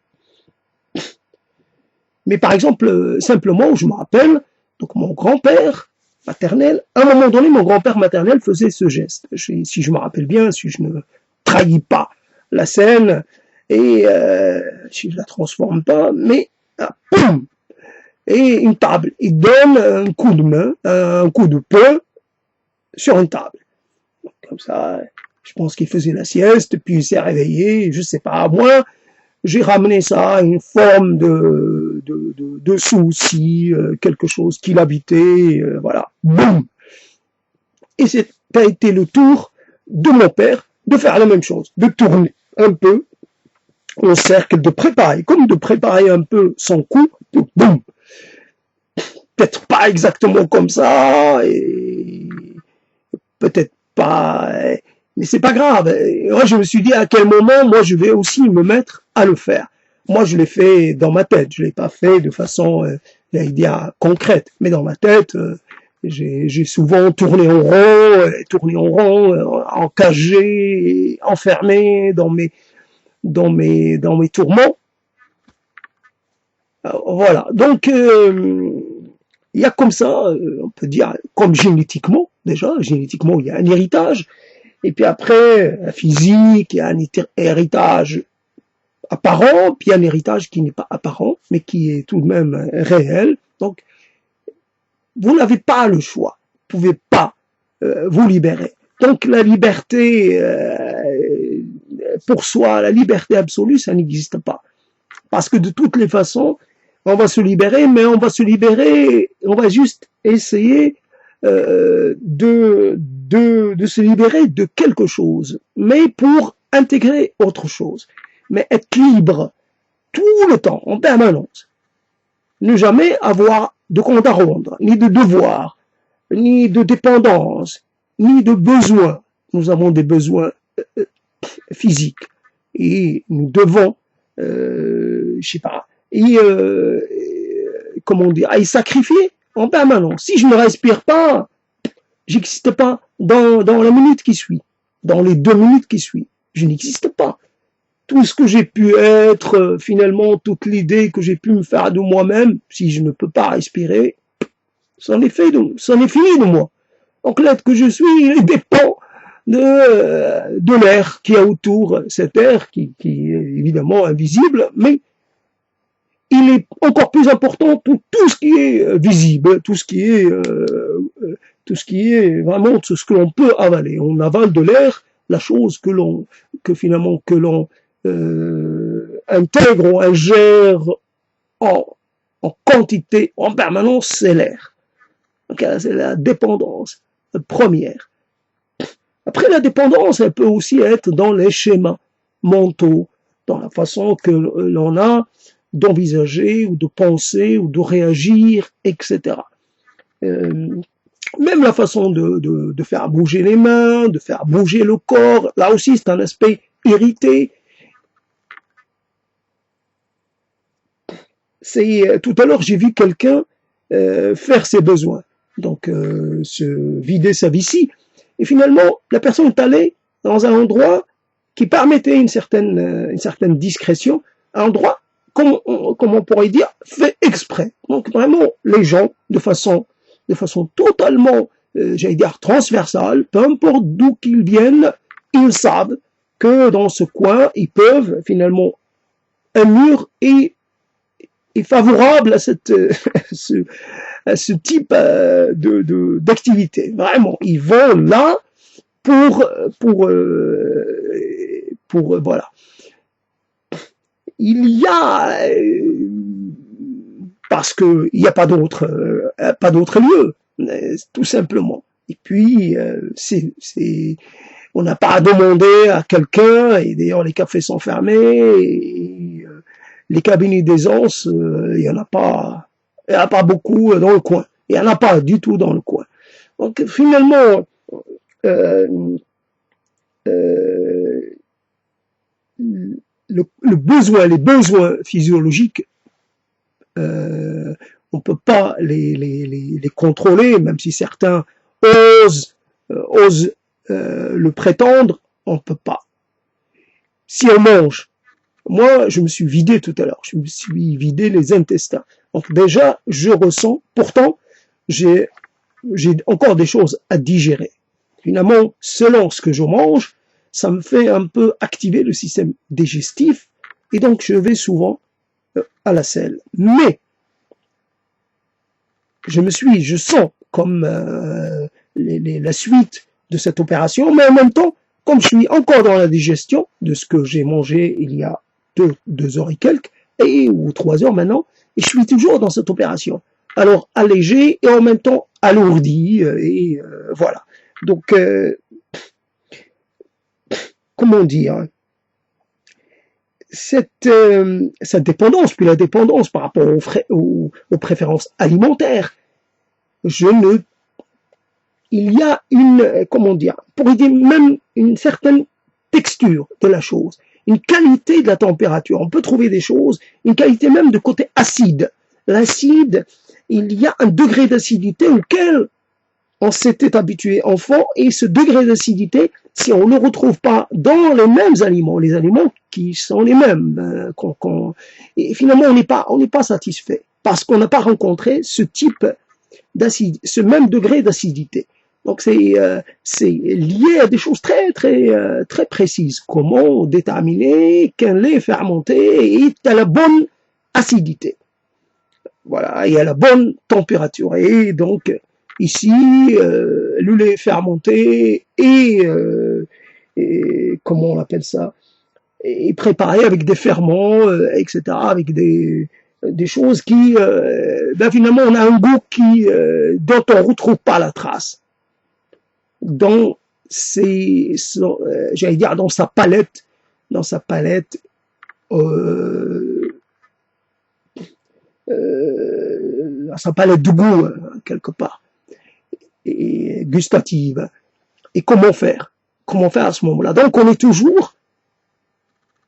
Mais par exemple, simplement, je me rappelle, donc mon grand-père maternel, à un moment donné, mon grand-père maternel faisait ce geste. Si je me rappelle bien, si je ne trahis pas la scène, et si je la transforme pas, mais poum, et une table. Il donne un coup de main, un coup de poing sur une table. Donc, comme ça, Je pense qu'il faisait la sieste, puis il s'est réveillé, je sais pas, moi, j'ai ramené ça à une forme de souci, quelque chose qui l'habitait, voilà, boum. Et ça a été le tour de mon père de faire la même chose, de tourner un peu en cercle, de préparer, comme de préparer un peu son coup, boum. Peut-être pas exactement comme ça, et peut-être pas, mais c'est pas grave. Moi, je me suis dit à quel moment, moi, je vais aussi me mettre à le faire. Moi, je l'ai fait dans ma tête. Je l'ai pas fait de façon, j'allais dire, concrète. Mais dans ma tête, j'ai souvent tourné en rond, encagé, enfermé dans mes tourments. Voilà. Donc, il y a comme ça, on peut dire, comme génétiquement, déjà, génétiquement, il y a un héritage. Et puis après, la physique, il y a un héritage apparent, puis il y a un héritage qui n'est pas apparent, mais qui est tout de même réel. Donc, vous n'avez pas le choix. Vous ne pouvez pas vous libérer. Donc, la liberté pour soi, la liberté absolue, ça n'existe pas. Parce que de toutes les façons, on va se libérer, mais on va juste essayer de se libérer de quelque chose, mais pour intégrer autre chose. Mais être libre tout le temps, en permanence. Ne jamais avoir de compte à rendre, ni de devoir, ni de dépendance, ni de besoins. Nous avons des besoins physiques et nous devons, je sais pas, comment dire, à y sacrifier en permanence. Si je ne respire pas, j'existe pas dans la minute qui suit, dans les 2 minutes qui suivent. Je n'existe pas. Tout ce que j'ai pu être, finalement, toute l'idée que j'ai pu me faire de moi-même, si je ne peux pas respirer, c'en est fini de moi. Donc l'être que je suis, il dépend de l'air qu'il y a autour, cet air qui est évidemment invisible, mais il est encore plus important pour tout ce qui est visible, tout ce qui est vraiment tout ce que l'on peut avaler. On avale de l'air, la chose que l'on intègre ou ingère en quantité, en permanence, c'est l'air. Donc c'est la dépendance première. Après, la dépendance, elle peut aussi être dans les schémas mentaux, dans la façon que l'on a d'envisager ou de penser ou de réagir, etc. Même la façon de faire bouger les mains, de faire bouger le corps, là aussi c'est un aspect irrité. Tout à l'heure j'ai vu quelqu'un faire ses besoins, donc se vider sa vessie, et finalement la personne est allée dans un endroit qui permettait une certaine discrétion, un endroit comme on pourrait dire fait exprès. Donc vraiment les gens de façon totalement, j'allais dire transversale, peu importe d'où qu'ils viennent, ils savent que dans ce coin ils peuvent finalement un mur est favorable à ce type d'activité. Vraiment, ils vont là pour voilà. Il y a parce que il n'y a pas d'autre lieu, tout simplement. Et puis on n'a pas à demander à quelqu'un, et d'ailleurs les cafés sont fermés, et les cabinets d'aisance, il y en a pas beaucoup dans le coin. Il y en a pas du tout dans le coin. Donc finalement, les besoins physiologiques, on peut pas les contrôler, même si certains osent le prétendre, on peut pas. Si on mange, moi je me suis vidé tout à l'heure, je me suis vidé les intestins. Donc déjà je ressens, pourtant j'ai encore des choses à digérer. Finalement, selon ce que je mange, ça me fait un peu activer le système digestif, et donc je vais souvent à la selle. Mais je sens comme la suite de cette opération, mais en même temps comme je suis encore dans la digestion de ce que j'ai mangé il y a 2 heures et quelques, ou 3 heures maintenant, et je suis toujours dans cette opération. Alors allégé et en même temps alourdi, voilà. Donc, comment dire, cette dépendance, puis la dépendance par rapport aux préférences alimentaires, il y a comment dire, pour dire même une certaine texture de la chose, une qualité de la température. On peut trouver des choses, une qualité même de côté acide. L'acide, il y a un degré d'acidité auquel on s'était habitué enfant, et ce degré d'acidité, si on ne le retrouve pas dans les mêmes aliments, les aliments qui sont les mêmes, et finalement on n'est pas satisfait parce qu'on n'a pas rencontré ce type d'acide, ce même degré d'acidité. Donc c'est lié à des choses très précises. Comment déterminer qu'un lait fermenté est à la bonne acidité, voilà, et à la bonne température. Et donc ici, le lait fermenté et comment on appelle ça, est préparé avec des ferments, etc., avec des choses qui, finalement, on a un goût dont on retrouve pas la trace dans j'allais dire dans sa palette, sa palette de goût, quelque part, et gustative. Et comment faire à ce moment-là? Donc on est toujours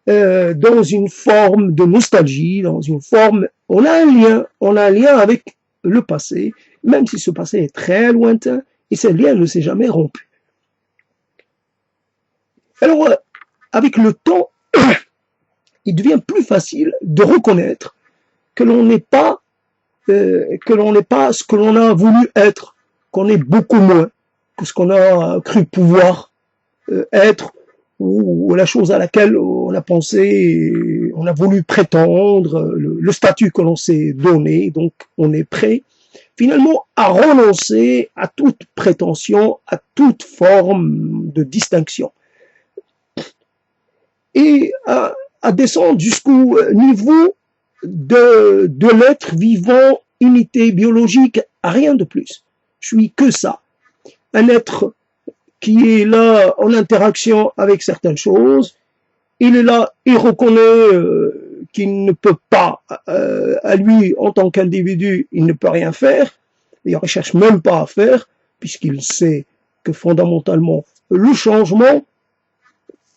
dans une forme de nostalgie, on a un lien avec le passé, même si ce passé est très lointain, et ce lien ne s'est jamais rompu. Alors, avec le temps, il devient plus facile de reconnaître que l'on n'est pas ce que l'on a voulu être, qu'on est beaucoup moins que ce qu'on a cru pouvoir être, ou la chose à laquelle on a pensé, on a voulu prétendre, le statut que l'on s'est donné. Donc on est prêt finalement à renoncer à toute prétention, à toute forme de distinction, et à descendre jusqu'au niveau de l'être vivant, unité biologique, rien de plus. Je suis que ça, un être qui est là en interaction avec certaines choses. Il est là, il reconnaît qu'il ne peut pas, à lui, en tant qu'individu, il ne peut rien faire. Il ne cherche même pas à faire, puisqu'il sait que fondamentalement, le changement,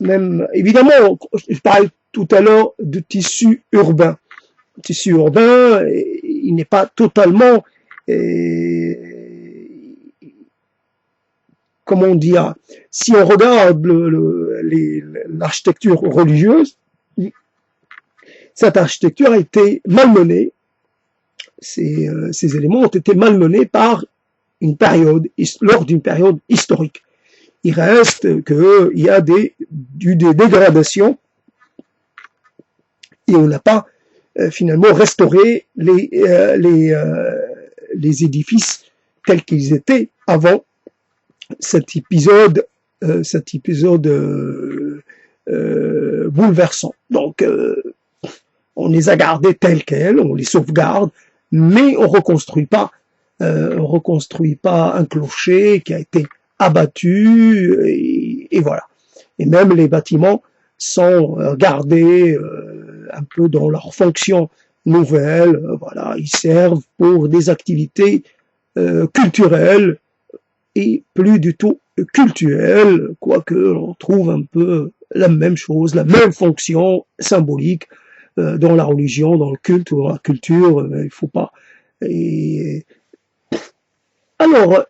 même, évidemment, je parlais tout à l'heure de tissu urbain. Le tissu urbain, il n'est pas totalement, comment dire, si on regarde l'architecture religieuse, cette architecture a été malmenée, ces éléments ont été malmenés lors d'une période historique. Il reste qu'il y a des dégradations, et on n'a pas finalement restauré les édifices tels qu'ils étaient avant cet épisode bouleversant. Donc on les a gardés tels quels, on les sauvegarde, mais on reconstruit pas un clocher qui a été abattu, et voilà. Et même les bâtiments sont gardés un peu dans leur fonction nouvelle, voilà, ils servent pour des activités culturelles et plus du tout cultuelles, quoique on trouve un peu la même chose, la même fonction symbolique dans la religion, dans le culte ou dans la culture. Il faut pas. Et alors,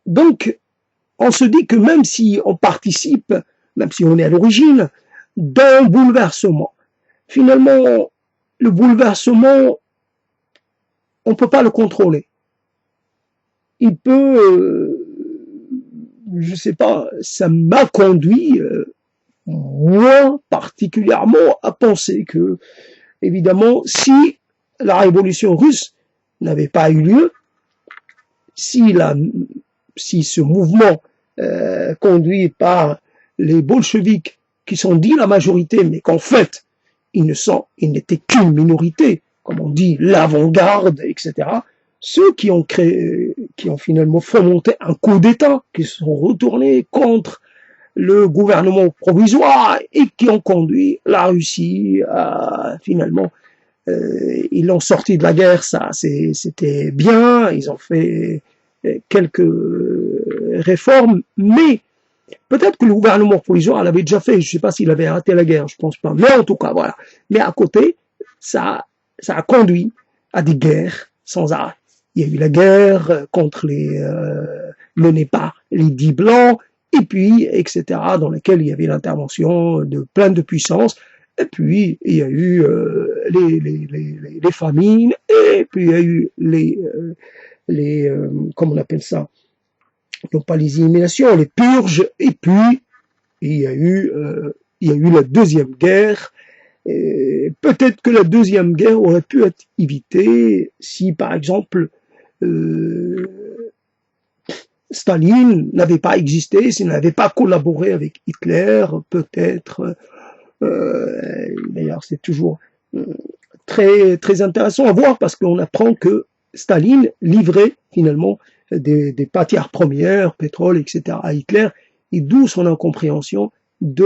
donc, on se dit que même si on participe, même si on est à l'origine d'un bouleversement, finalement, le bouleversement, on ne peut pas le contrôler. Il peut, je sais pas, ça m'a conduit, moi particulièrement, à penser que, évidemment, si la révolution russe n'avait pas eu lieu, si ce mouvement conduit par les bolcheviks, qui sont dit la majorité, mais qu'en fait, ils n'étaient qu'une minorité, comme on dit, l'avant-garde, etc. Ceux qui ont finalement fomenté un coup d'État, qui se sont retournés contre le gouvernement provisoire et qui ont conduit la Russie à finalement, ils l'ont sorti de la guerre, ça c'était bien, ils ont fait quelques réformes, mais peut-être que le gouvernement provisoire l'avait déjà fait, je ne sais pas s'il avait arrêté la guerre, je pense pas, mais en tout cas voilà. Mais à côté, ça a conduit à des guerres sans arrêt. Il y a eu la guerre contre menée par les dix blancs, et puis, etc., dans laquelle il y avait l'intervention de plein de puissances, et puis il y a eu les famines, et puis il y a eu comment on appelle ça, non pas les éliminations, les purges, et puis il y a eu la deuxième guerre. Peut-être que la deuxième guerre aurait pu être évitée si, par exemple, Staline n'avait pas existé, s'il n'avait pas collaboré avec Hitler, peut-être. D'ailleurs, c'est toujours très très intéressant à voir parce qu'on apprend que Staline livrait finalement des matières premières, pétrole, etc. à Hitler, et d'où son incompréhension du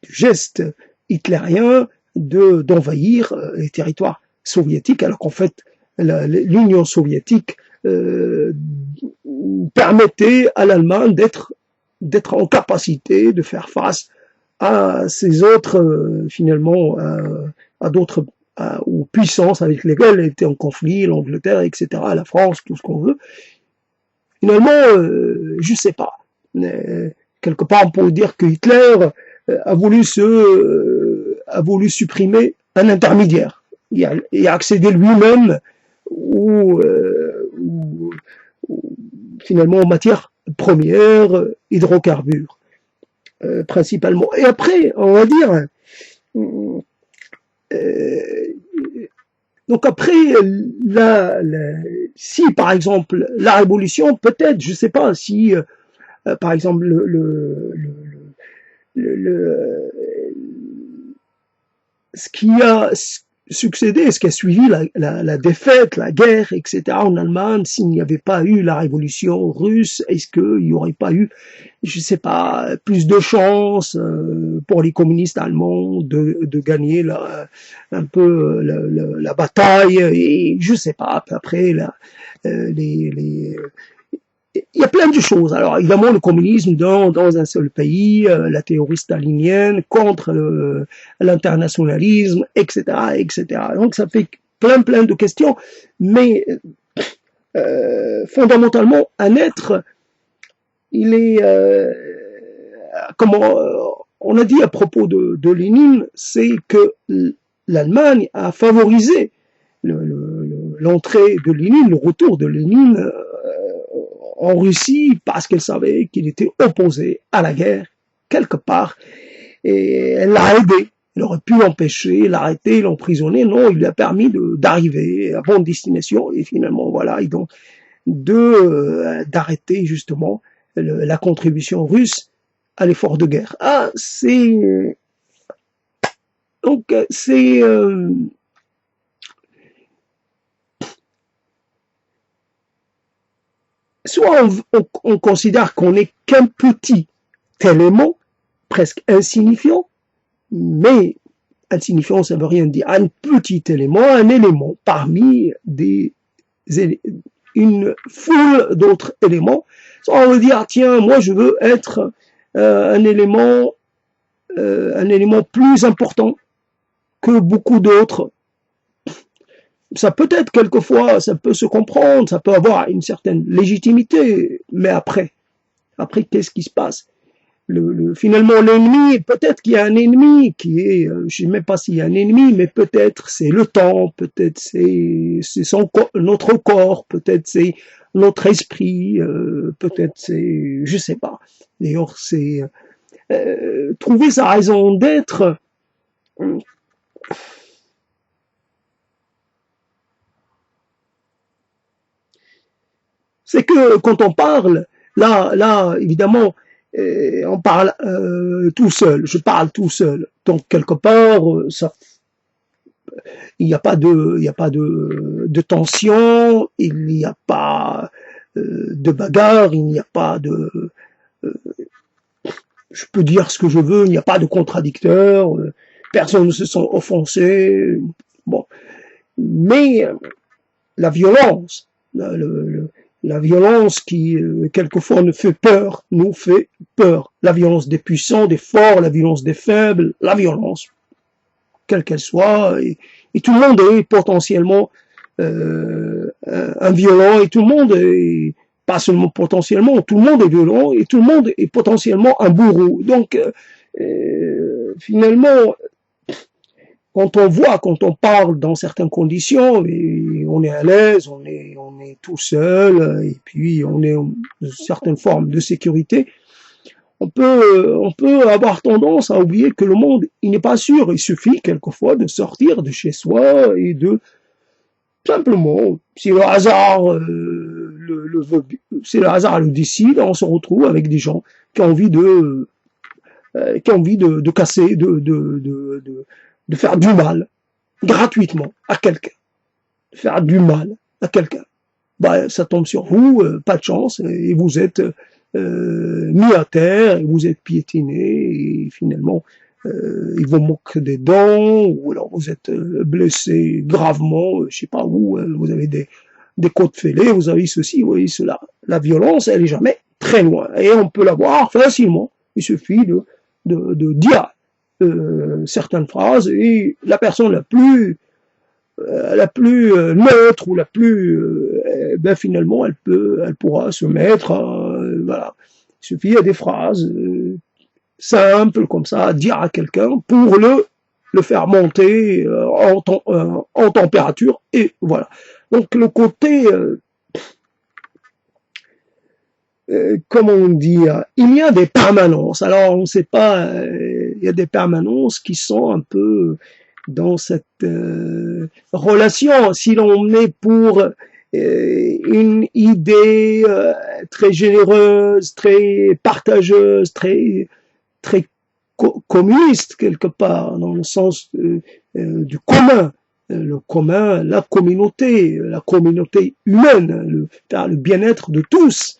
geste hitlérien d'envahir les territoires soviétiques, alors qu'en fait l'Union soviétique permettait à l'Allemagne d'être en capacité de faire face à ces autres finalement à d'autres aux puissances avec lesquelles elle était en conflit, l'Angleterre, etc., la France, tout ce qu'on veut. Finalement, je sais pas. Quelque part, on pourrait dire que Hitler a voulu supprimer un intermédiaire et accéder lui-même finalement aux matières premières, hydrocarbures principalement. Et après, on va dire, donc après, si par exemple la révolution, peut-être, je sais pas, si par exemple ce qui a succédé, ce qui a suivi la défaite, la guerre, etc. en Allemagne, s'il n'y avait pas eu la révolution russe, est-ce qu'il n'y aurait pas eu, je sais pas, plus de chances pour les communistes allemands de gagner un peu la bataille, et je sais pas, après il y a plein de choses. Alors évidemment, le communisme dans un seul pays, la théorie stalinienne contre l'internationalisme, etc., etc. Donc ça fait plein de questions, mais fondamentalement, un être, il est, comment on a dit à propos de Lénine, c'est que l'Allemagne a favorisé l'entrée de Lénine, le retour de Lénine en Russie parce qu'elle savait qu'il était opposé à la guerre quelque part et elle l'a aidé. Elle aurait pu l'empêcher, l'arrêter, l'emprisonner. Non, il lui a permis d'arriver à bonne destination et finalement voilà, et donc d'arrêter justement la contribution russe à l'effort de guerre. Donc c'est soit on considère qu'on n'est qu'un petit élément, presque insignifiant, mais insignifiant, ça ne veut rien dire. Un petit élément, un élément parmi une foule d'autres éléments. Soit on veut dire, tiens, moi je veux être un élément plus important que beaucoup d'autres. Ça peut être quelquefois, ça peut se comprendre, ça peut avoir une certaine légitimité, mais après qu'est-ce qui se passe? Finalement, l'ennemi, peut-être qu'il y a un ennemi qui est, je ne sais même pas s'il y a un ennemi, mais peut-être c'est le temps, peut-être c'est notre corps, peut-être c'est notre esprit, peut-être c'est, je sais pas. D'ailleurs, c'est trouver sa raison d'être. c'est que quand on parle, là, évidemment, on parle tout seul, je parle tout seul. Donc, quelque part, ça, il n'y a pas de tension, il n'y a pas de bagarre, il n'y a pas de, euh, je peux dire ce que je veux, il n'y a pas de contradicteur, personne ne se sent offensé. Bon, mais la violence, la violence qui quelquefois nous fait peur, la violence des puissants, des forts, la violence des faibles, la violence, quelle qu'elle soit, et tout le monde est potentiellement un violent, et tout le monde est, pas seulement potentiellement, tout le monde est violent, et tout le monde est potentiellement un bourreau. Donc, finalement, quand on parle dans certaines conditions, et on est à l'aise, on est tout seul, et puis on est dans une certaine forme de sécurité, on peut avoir tendance à oublier que le monde, il n'est pas sûr. Il suffit quelquefois de sortir de chez soi et de simplement, si le hasard si le hasard le décide, on se retrouve avec des gens qui ont envie de casser, de faire du mal gratuitement à quelqu'un, faire du mal à quelqu'un. Bah, ça tombe sur vous, pas de chance, et vous êtes mis à terre, et vous êtes piétiné, et finalement, ils vous moquent des dents, ou alors vous êtes blessé gravement, je sais pas où, vous avez des côtes fêlées, vous avez ceci, vous voyez cela. La violence, elle est jamais très loin, et on peut la voir facilement. Il suffit de dire certaines phrases, et la personne la plus neutre ou la plus ben finalement elle pourra se mettre voilà, il suffit il y a des phrases simples comme ça à dire à quelqu'un pour le faire monter en température, et voilà. Donc le côté comment dire, il y a des permanences. Alors on ne sait pas, il y a des permanences qui sont un peu dans cette relation. Si l'on est pour une idée très généreuse, très partageuse, très communiste quelque part, dans le sens du commun, le commun, la communauté humaine, le bien-être de tous.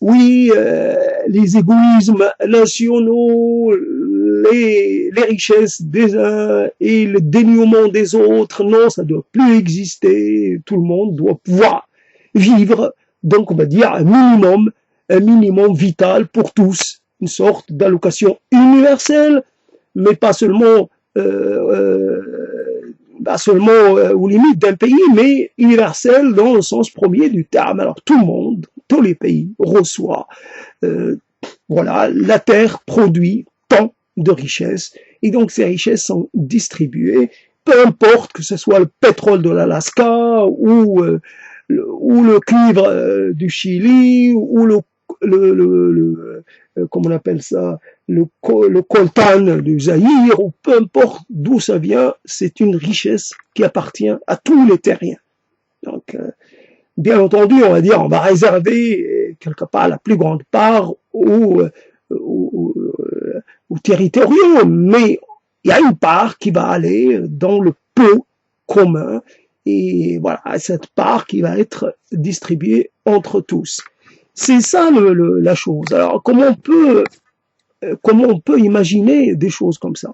Oui, les égoïsmes nationaux, les richesses des uns et le dénuement des autres, non, ça ne doit plus exister. Tout le monde doit pouvoir vivre, donc on va dire un minimum vital pour tous, une sorte d'allocation universelle, mais pas seulement aux limites d'un pays, mais universelle dans le sens premier du terme. Alors tout le monde, tous les pays reçoivent, voilà, la terre produit tant de richesses, et donc ces richesses sont distribuées, peu importe que ce soit le pétrole de l'Alaska, ou le cuivre du Chili, ou comment on appelle ça, le coltan du Zaïre, ou peu importe d'où ça vient, c'est une richesse qui appartient à tous les terriens. Donc, bien entendu, on va dire, on va réserver quelque part la plus grande part aux territoriaux, mais il y a une part qui va aller dans le pot commun, et voilà, cette part qui va être distribuée entre tous. C'est ça la chose. Alors, comment on peut imaginer des choses comme ça?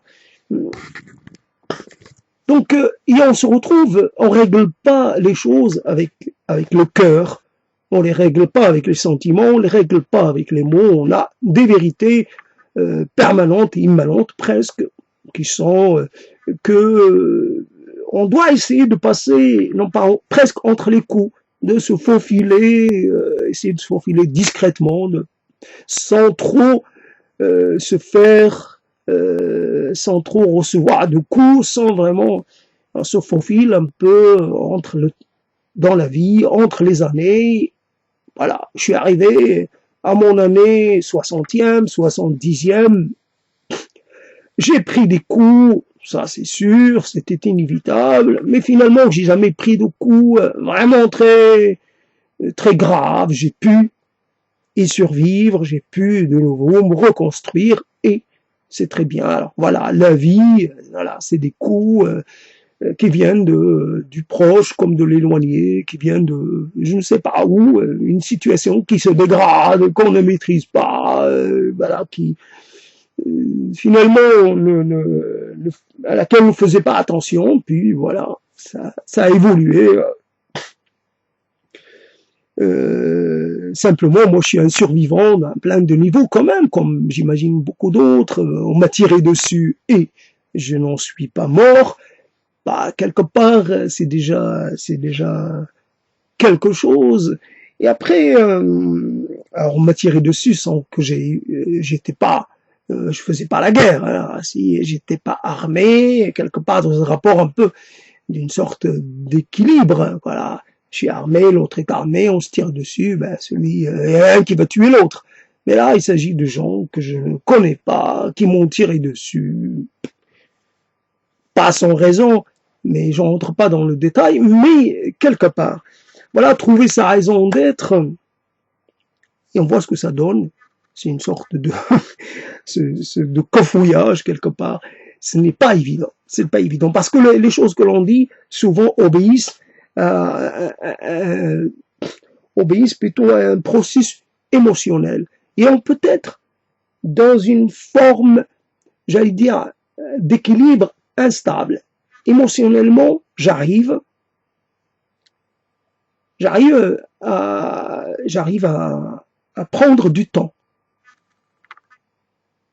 Donc, et on se retrouve, on règle pas les choses avec le cœur, on les règle pas avec les sentiments, on les règle pas avec les mots, on a des vérités permanentes et immanentes presque, qui sont on doit essayer de passer, non pas presque entre les coups, de se faufiler, essayer de se faufiler discrètement, sans trop se faire, sans trop recevoir de coups, sans vraiment se faufiler un peu dans la vie, entre les années. Voilà, je suis arrivé à mon année 60e, 70e, j'ai pris des coups, ça c'est sûr, c'était inévitable, mais finalement j'ai jamais pris de coups vraiment très grave, j'ai pu y survivre, j'ai pu de nouveau me reconstruire et c'est très bien. Alors voilà, la vie, voilà, c'est des coups qui viennent du proche comme de l'éloigné, qui viennent de je ne sais pas où, une situation qui se dégrade, qu'on ne maîtrise pas, voilà, qui finalement à laquelle on ne faisait pas attention, puis voilà, ça a évolué. Simplement, moi, je suis un survivant à plein de niveaux quand même, comme j'imagine beaucoup d'autres. On m'a tiré dessus et je n'en suis pas mort. Bah, quelque part, c'est déjà quelque chose. Et après, alors on m'a tiré dessus sans que j'étais pas, je faisais pas la guerre. Hein, si j'étais pas armé, quelque part dans un rapport un peu d'une sorte d'équilibre. Voilà. Je suis armé, l'autre est armé, on se tire dessus, ben celui, il y a un qui va tuer l'autre. Mais là, il s'agit de gens que je ne connais pas, qui m'ont tiré dessus, pas sans raison, mais j'entre pas dans le détail, mais quelque part. Voilà, trouver sa raison d'être, et on voit ce que ça donne. C'est une sorte de, de cafouillage quelque part. Ce n'est pas évident. C'est pas évident parce que les choses que l'on dit souvent obéissent plutôt à un processus émotionnel. Et on peut être dans une forme, j'allais dire, d'équilibre instable. Émotionnellement, j'arrive à prendre du temps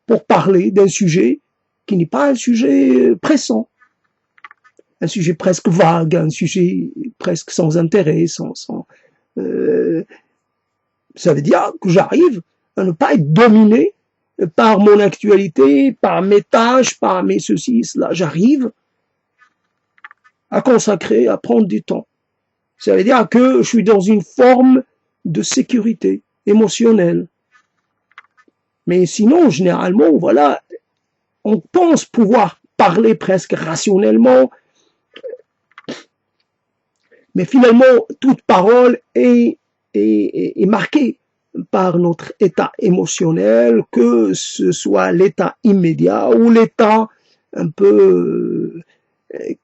pour parler d'un sujet qui n'est pas un sujet pressant, un sujet presque vague, un sujet presque sans intérêt, ça veut dire que j'arrive à ne pas être dominé par mon actualité, par mes tâches, par mes ceci, cela. J'arrive à consacrer, à prendre du temps. Ça veut dire que je suis dans une forme de sécurité émotionnelle. Mais sinon, généralement, voilà, on pense pouvoir parler presque rationnellement, mais finalement, toute parole est marquée par notre état émotionnel, que ce soit l'état immédiat ou l'état un peu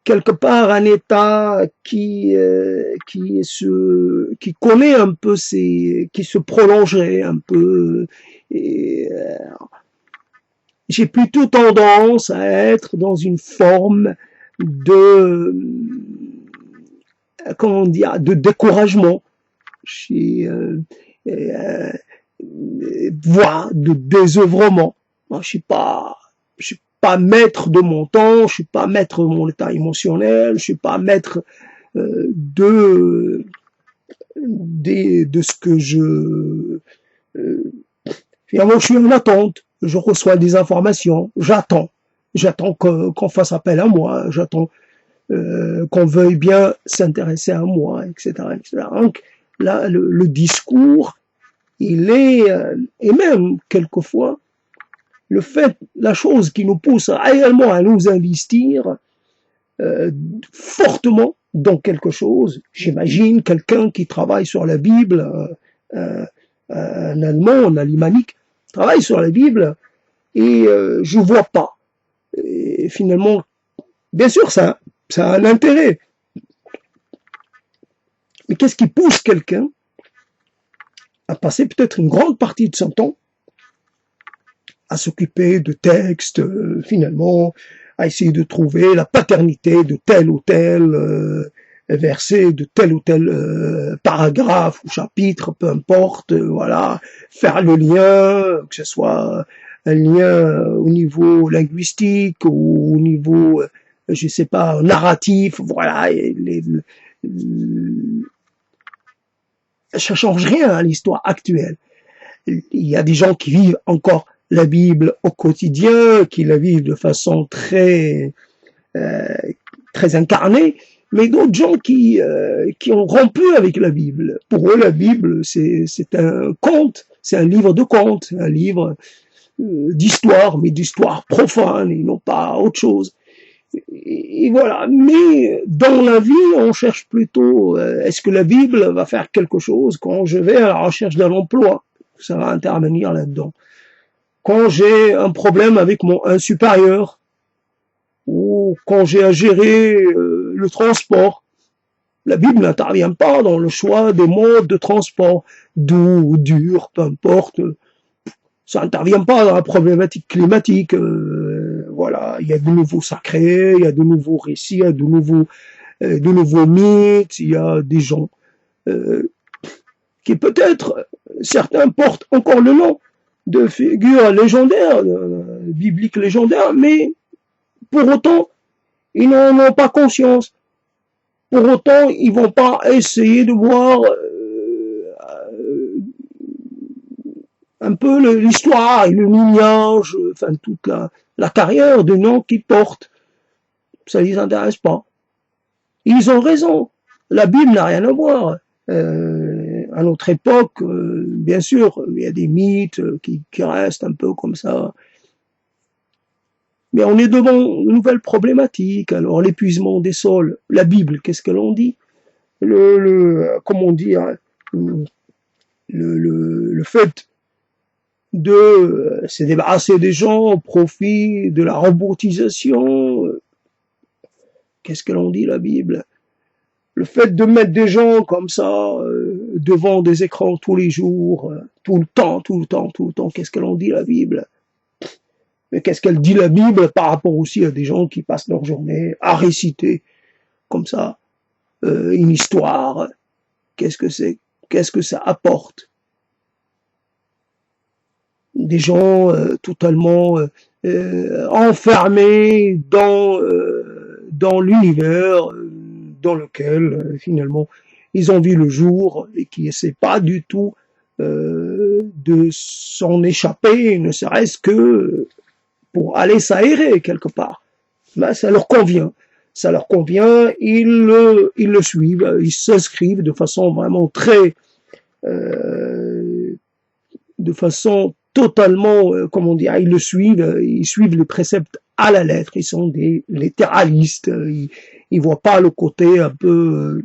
quelque part un état qui connaît un peu qui se prolongerait un peu. J'ai plutôt tendance à être dans une forme de comment dire, de découragement, voire de désœuvrement. Moi, je suis pas maître de mon temps, je suis pas maître de mon état émotionnel, je suis pas maître de ce que finalement je suis en attente, je reçois des informations, j'attends qu'on fasse appel à moi, j'attends qu'on veuille bien s'intéresser à moi, etc., etc. Donc là, le discours, il est, et même quelquefois, la chose qui nous pousse réellement à nous investir fortement dans quelque chose. J'imagine quelqu'un qui travaille sur la Bible, un Allemand, un Alimanique, travaille sur la Bible et je vois pas. Et finalement, bien sûr, ça a un intérêt. Mais qu'est-ce qui pousse quelqu'un à passer peut-être une grande partie de son temps à s'occuper de textes, finalement, à essayer de trouver la paternité de tel ou tel verset, de tel ou tel paragraphe ou chapitre, peu importe, voilà, faire le lien, que ce soit un lien au niveau linguistique ou au niveau, je sais pas, narratif, voilà, ça change rien à l'histoire actuelle. Il y a des gens qui vivent encore la Bible au quotidien, qui la vivent de façon très incarnée, mais d'autres gens qui ont rompu avec la Bible. Pour eux, la Bible, c'est un conte, c'est un livre de contes, un livre d'histoire, mais d'histoire profane et non pas autre chose. Et voilà. Mais dans la vie, on cherche plutôt, est-ce que la Bible va faire quelque chose quand je vais à la recherche d'un emploi? Ça va intervenir là-dedans. Quand j'ai un problème avec un supérieur, ou quand j'ai à gérer le transport, la Bible n'intervient pas dans le choix des modes de transport, doux ou durs, peu importe. Ça n'intervient pas dans la problématique climatique. Voilà, il y a de nouveaux sacrés, il y a de nouveaux récits, il y a de nouveaux mythes, il y a des gens qui peut-être, certains portent encore le nom de figures légendaires, bibliques légendaires, mais pour autant, ils n'en ont pas conscience. Pour autant, ils vont pas essayer de voir un peu l'histoire et le lignage, enfin toute la carrière de nom qu'ils portent. Ça les intéresse pas. Ils ont raison. La Bible n'a rien à voir. À notre époque, bien sûr, il y a des mythes qui restent un peu comme ça. Mais on est devant une nouvelle problématique. Alors, l'épuisement des sols. La Bible, qu'est-ce qu'elle en dit? Comment dire, hein, le fait de se débarrasser des gens au profit de la robotisation. Qu'est-ce qu'elle en dit, la Bible? Le fait de mettre des gens comme ça devant des écrans tous les jours, tout le temps, qu'est-ce qu'elle en dit, la Bible? Mais qu'est-ce qu'elle dit, la Bible, par rapport aussi à des gens qui passent leur journée à réciter comme ça une histoire? Qu'est-ce que c'est? Qu'est-ce que ça apporte? Des gens totalement enfermés dans l'univers dans lequel finalement ils ont vu le jour et qui essaient pas du tout de s'en échapper, ne serait-ce que pour aller s'aérer quelque part. Ben, ça leur convient. Ça leur convient, ils le suivent, ils s'inscrivent de façon vraiment très de façon totalement, comment dire, ils suivent les préceptes à la lettre, ils sont des littéralistes, ils voient pas le côté un peu,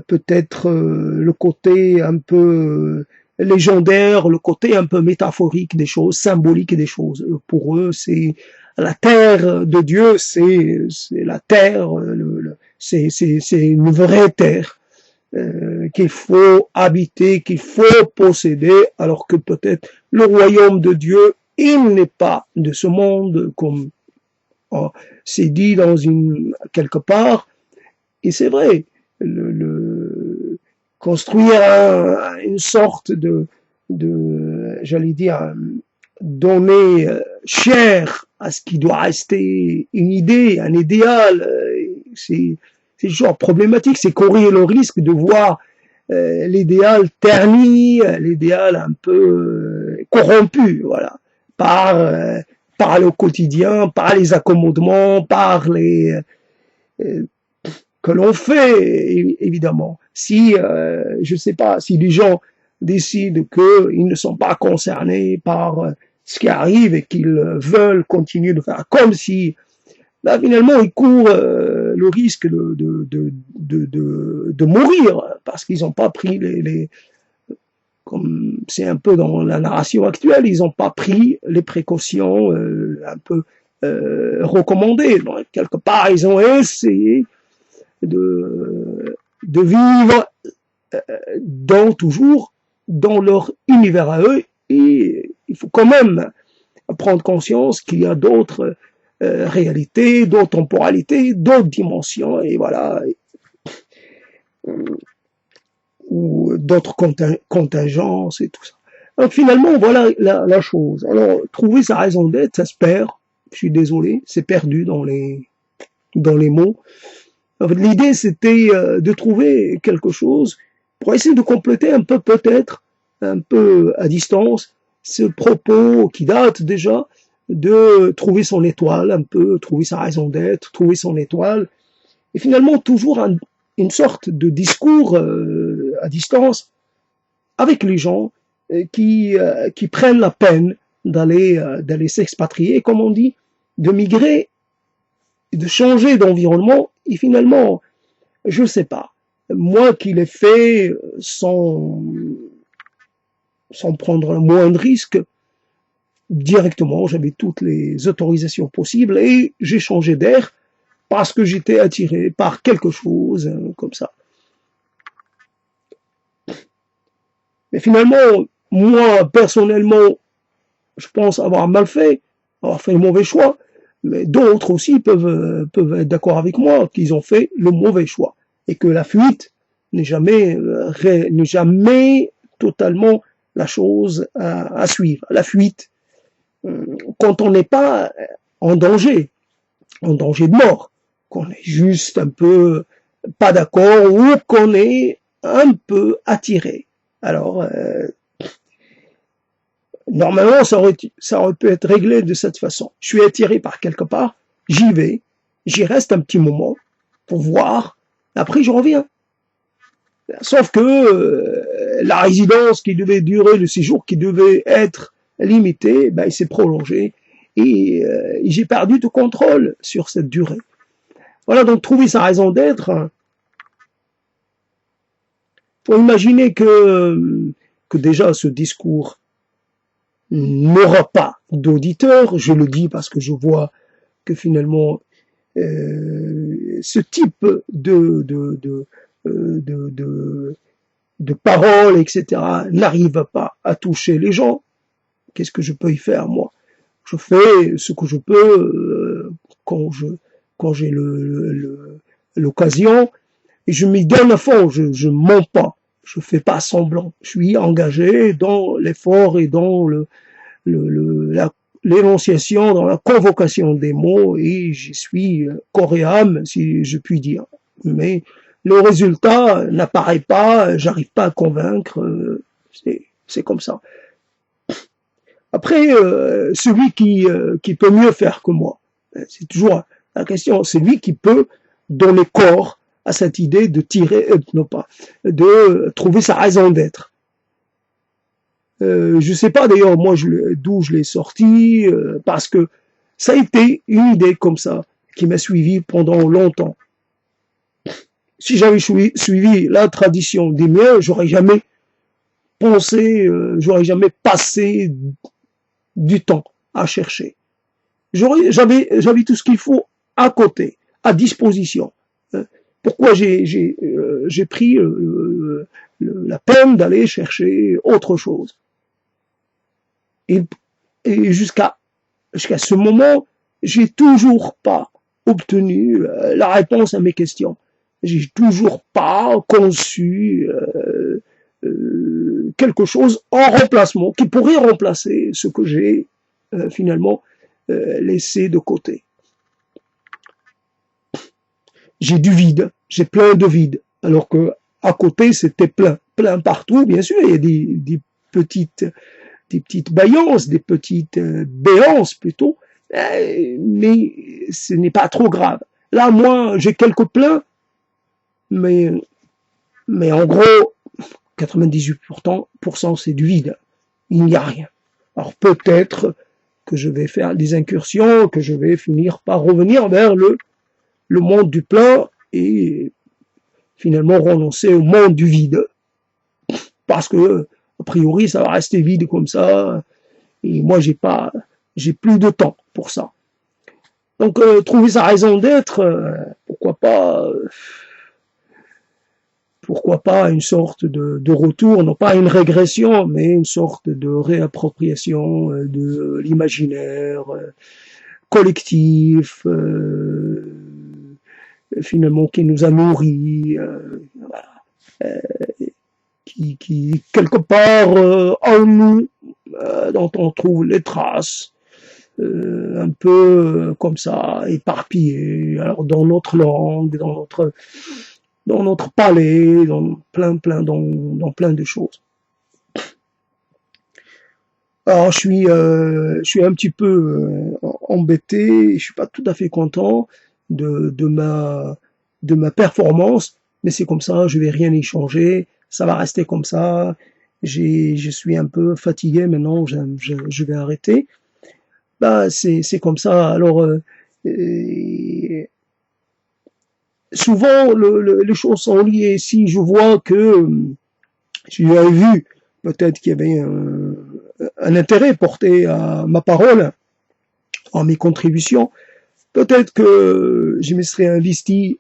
peut-être le côté un peu légendaire, le côté un peu métaphorique des choses, symbolique des choses. Pour eux, c'est la terre de Dieu, c'est la terre, c'est une vraie terre. Qu'il faut habiter, qu'il faut posséder, alors que peut-être le royaume de Dieu, il n'est pas de ce monde, comme c'est dit quelque part, et c'est vrai, construire une sorte j'allais dire, donner chair à ce qui doit rester une idée, un idéal, c'est toujours problématique, c'est courir le risque de voir l'idéal terni, l'idéal un peu corrompu, voilà, par le quotidien, par les accommodements, par les que l'on fait, évidemment. Si, je sais pas, si les gens décident qu'ils ne sont pas concernés par ce qui arrive et qu'ils veulent continuer de faire comme si, là, finalement, ils courent le risque de mourir parce qu'ils n'ont pas pris comme c'est un peu dans la narration actuelle, ils n'ont pas pris les précautions un peu recommandées. Donc, quelque part, ils ont essayé de vivre toujours dans leur univers à eux, et il faut quand même prendre conscience qu'il y a d'autres réalités, d'autres temporalités, d'autres dimensions, et voilà, ou d'autres contingences et tout ça. Donc finalement, voilà la chose. Alors, trouver sa raison d'être, ça se perd. Je suis désolé, c'est perdu dans les mots. En fait, l'idée, c'était de trouver quelque chose pour essayer de compléter un peu, peut-être, un peu à distance, ce propos qui date déjà de trouver son étoile, un peu, trouver sa raison d'être, trouver son étoile, et finalement toujours une sorte de discours à distance avec les gens qui prennent la peine d'aller s'expatrier, comme on dit, de migrer de changer d'environnement, et finalement, je sais pas, moi qui l'ai fait sans prendre le moindre risque, directement, j'avais toutes les autorisations possibles, et j'ai changé d'air, parce que j'étais attiré par quelque chose, comme ça. Mais finalement, moi, personnellement, je pense avoir le mauvais choix, mais d'autres aussi peuvent être d'accord avec moi qu'ils ont fait le mauvais choix et que la fuite n'est jamais totalement la chose à suivre. La fuite, quand on n'est pas en danger de mort, qu'on est juste un peu pas d'accord ou qu'on est un peu attiré. Alors, normalement, ça aurait pu être réglé de cette façon. Je suis attiré par quelque part, j'y vais, j'y reste un petit moment pour voir, après je reviens. Sauf que la résidence qui devait durer, le séjour qui devait être limité, ben, il s'est prolongé et j'ai perdu tout contrôle sur cette durée. Voilà, donc trouver sa raison d'être. Faut imaginer que déjà ce discours n'aura pas d'auditeur, je le dis parce que je vois que finalement ce type de paroles, etc., n'arrive pas à toucher les gens. Qu'est-ce que je peux y faire, moi? Je fais ce que je peux quand j'ai l'occasion, et je m'y donne à fond, je mens pas, je fais pas semblant, je suis engagé dans l'effort et dans l'énonciation, dans la convocation des mots, et j'y suis corps et âme, si je puis dire. Mais le résultat n'apparaît pas, j'arrive pas à convaincre, c'est comme ça. Après, celui qui peut mieux faire que moi, c'est toujours la question, c'est lui qui peut donner corps à cette idée de de trouver sa raison d'être. Je sais pas d'ailleurs moi d'où je l'ai sorti, parce que ça a été une idée comme ça qui m'a suivi pendant longtemps. Si j'avais suivi la tradition des miens, j'aurais jamais pensé, j'aurais jamais passé du temps à chercher. J'avais tout ce qu'il faut à côté, à disposition. Pourquoi j'ai pris la peine d'aller chercher autre chose? Et jusqu'à ce moment, j'ai toujours pas obtenu la réponse à mes questions. J'ai toujours pas conçu quelque chose en remplacement qui pourrait remplacer ce que j'ai finalement laissé de côté. J'ai du vide, j'ai plein de vide, alors que à côté c'était plein partout. Bien sûr, il y a des petites baillances, des petites béances plutôt, mais ce n'est pas trop grave. Là, moi, j'ai quelques pleins, mais en gros, 98% c'est du vide. Il n'y a rien. Alors peut-être que je vais faire des incursions, que je vais finir par revenir vers le monde du plein et finalement renoncer au monde du vide. Parce que, a priori, ça va rester vide comme ça. Et moi, j'ai plus de temps pour ça. Donc, trouver sa raison d'être, pourquoi pas une sorte de retour, non pas une régression, mais une sorte de réappropriation de l'imaginaire collectif, finalement qui nous a nourris, qui quelque part en nous, dont on trouve les traces, un peu comme ça, éparpillées, alors dans notre langue, dans notre palais, dans plein de choses. Alors je suis un petit peu embêté, je suis pas tout à fait content de ma performance, mais c'est comme ça, je vais rien y changer, ça va rester comme ça. Je suis un peu fatigué maintenant, je vais arrêter. Bah c'est comme ça. Alors Et souvent, les choses sont liées. Si je vois que j'ai vu peut-être qu'il y avait un intérêt porté à ma parole, à mes contributions, peut-être que je me serais investi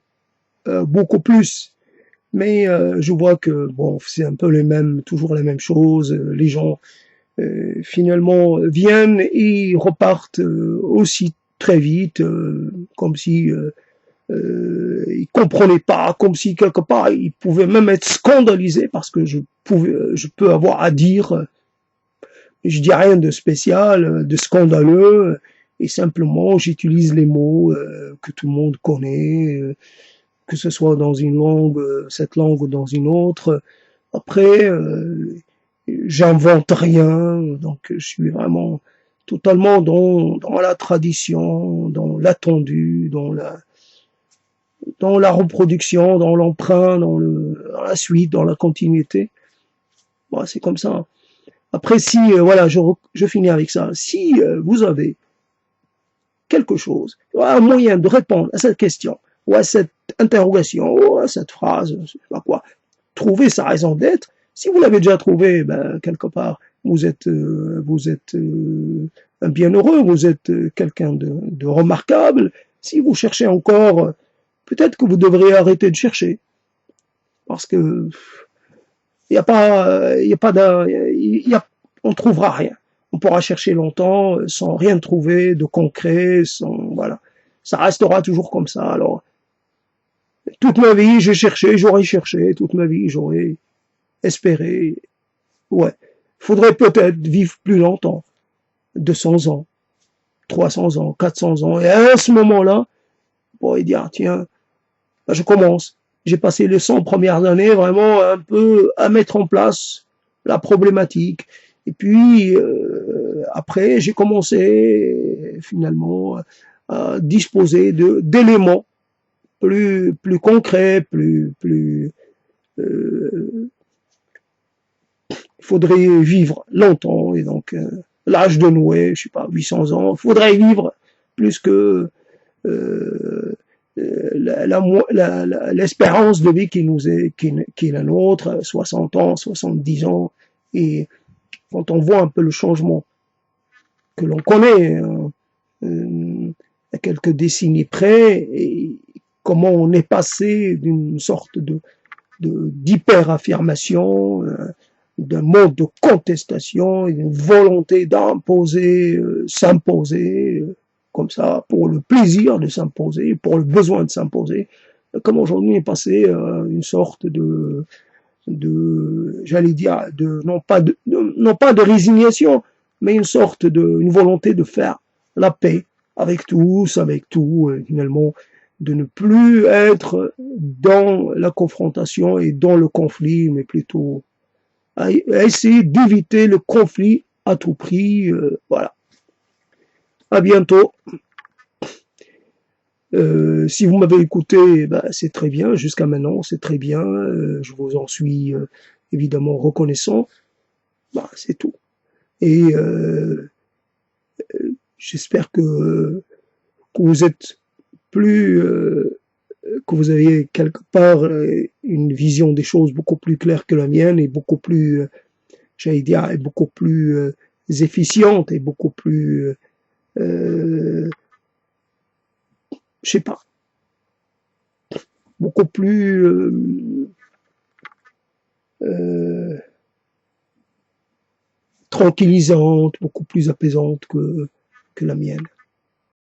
beaucoup plus. Mais je vois que bon, c'est un peu toujours les mêmes choses. Les gens finalement viennent et repartent aussi très vite, comme si ils comprenaient pas, comme si quelque part ils pouvaient même être scandalisés parce que je peux avoir à dire, je dis rien de spécial, de scandaleux, et simplement j'utilise les mots que tout le monde connaît, que ce soit dans une langue, cette langue ou dans une autre. Après, j'invente rien, donc je suis vraiment totalement dans la tradition, dans l'attendu, dans la reproduction, dans l'emprunt, dans la suite, dans la continuité. Bon, c'est comme ça. Après, si, voilà, je finis avec ça. Si vous avez quelque chose, un moyen de répondre à cette question, ou à cette interrogation, ou à cette phrase, je sais pas quoi, trouver sa raison d'être. Si vous l'avez déjà trouvé, ben, quelque part, vous êtes un bienheureux, vous êtes quelqu'un de remarquable. Si vous cherchez encore, peut-être que vous devriez arrêter de chercher, parce que on trouvera rien. On pourra chercher longtemps sans rien trouver de concret, voilà. Ça restera toujours comme ça. Alors, toute ma vie, j'aurais cherché, toute ma vie, j'aurais espéré. Ouais. Faudrait peut-être vivre plus longtemps. 200 ans, 300 ans, 400 ans. Et à ce moment-là, on pourrait dire, tiens, ben je commence. J'ai passé les 100 premières années vraiment un peu à mettre en place la problématique. Et puis, après, j'ai commencé finalement à disposer d'éléments plus concrets, il faudrait vivre longtemps, et donc l'âge de Noé, je sais pas, 800 ans, il faudrait vivre plus que l'espérance de vie qui est la nôtre, 60 ans, 70 ans, et quand on voit un peu le changement que l'on connaît à quelques décennies près, et comment on est passé d'une sorte d'hyper-affirmation, d'un mode de contestation, une volonté d'imposer, s'imposer, comme ça, pour le plaisir de s'imposer, pour le besoin de s'imposer, comme aujourd'hui est passé une sorte j'allais dire, non pas de résignation, mais une volonté de faire la paix avec tous, avec tout, finalement, de ne plus être dans la confrontation et dans le conflit, mais plutôt à essayer d'éviter le conflit à tout prix. Voilà. À bientôt. Si vous m'avez écouté, bah, c'est très bien. Jusqu'à maintenant, c'est très bien. Je vous en suis évidemment reconnaissant. Bah, c'est tout. Et j'espère que vous êtes plus que vous avez quelque part une vision des choses beaucoup plus claire que la mienne, et beaucoup plus, j'allais dire, et beaucoup plus efficiente, et beaucoup plus, je sais pas, beaucoup plus tranquillisante, beaucoup plus apaisante que la mienne.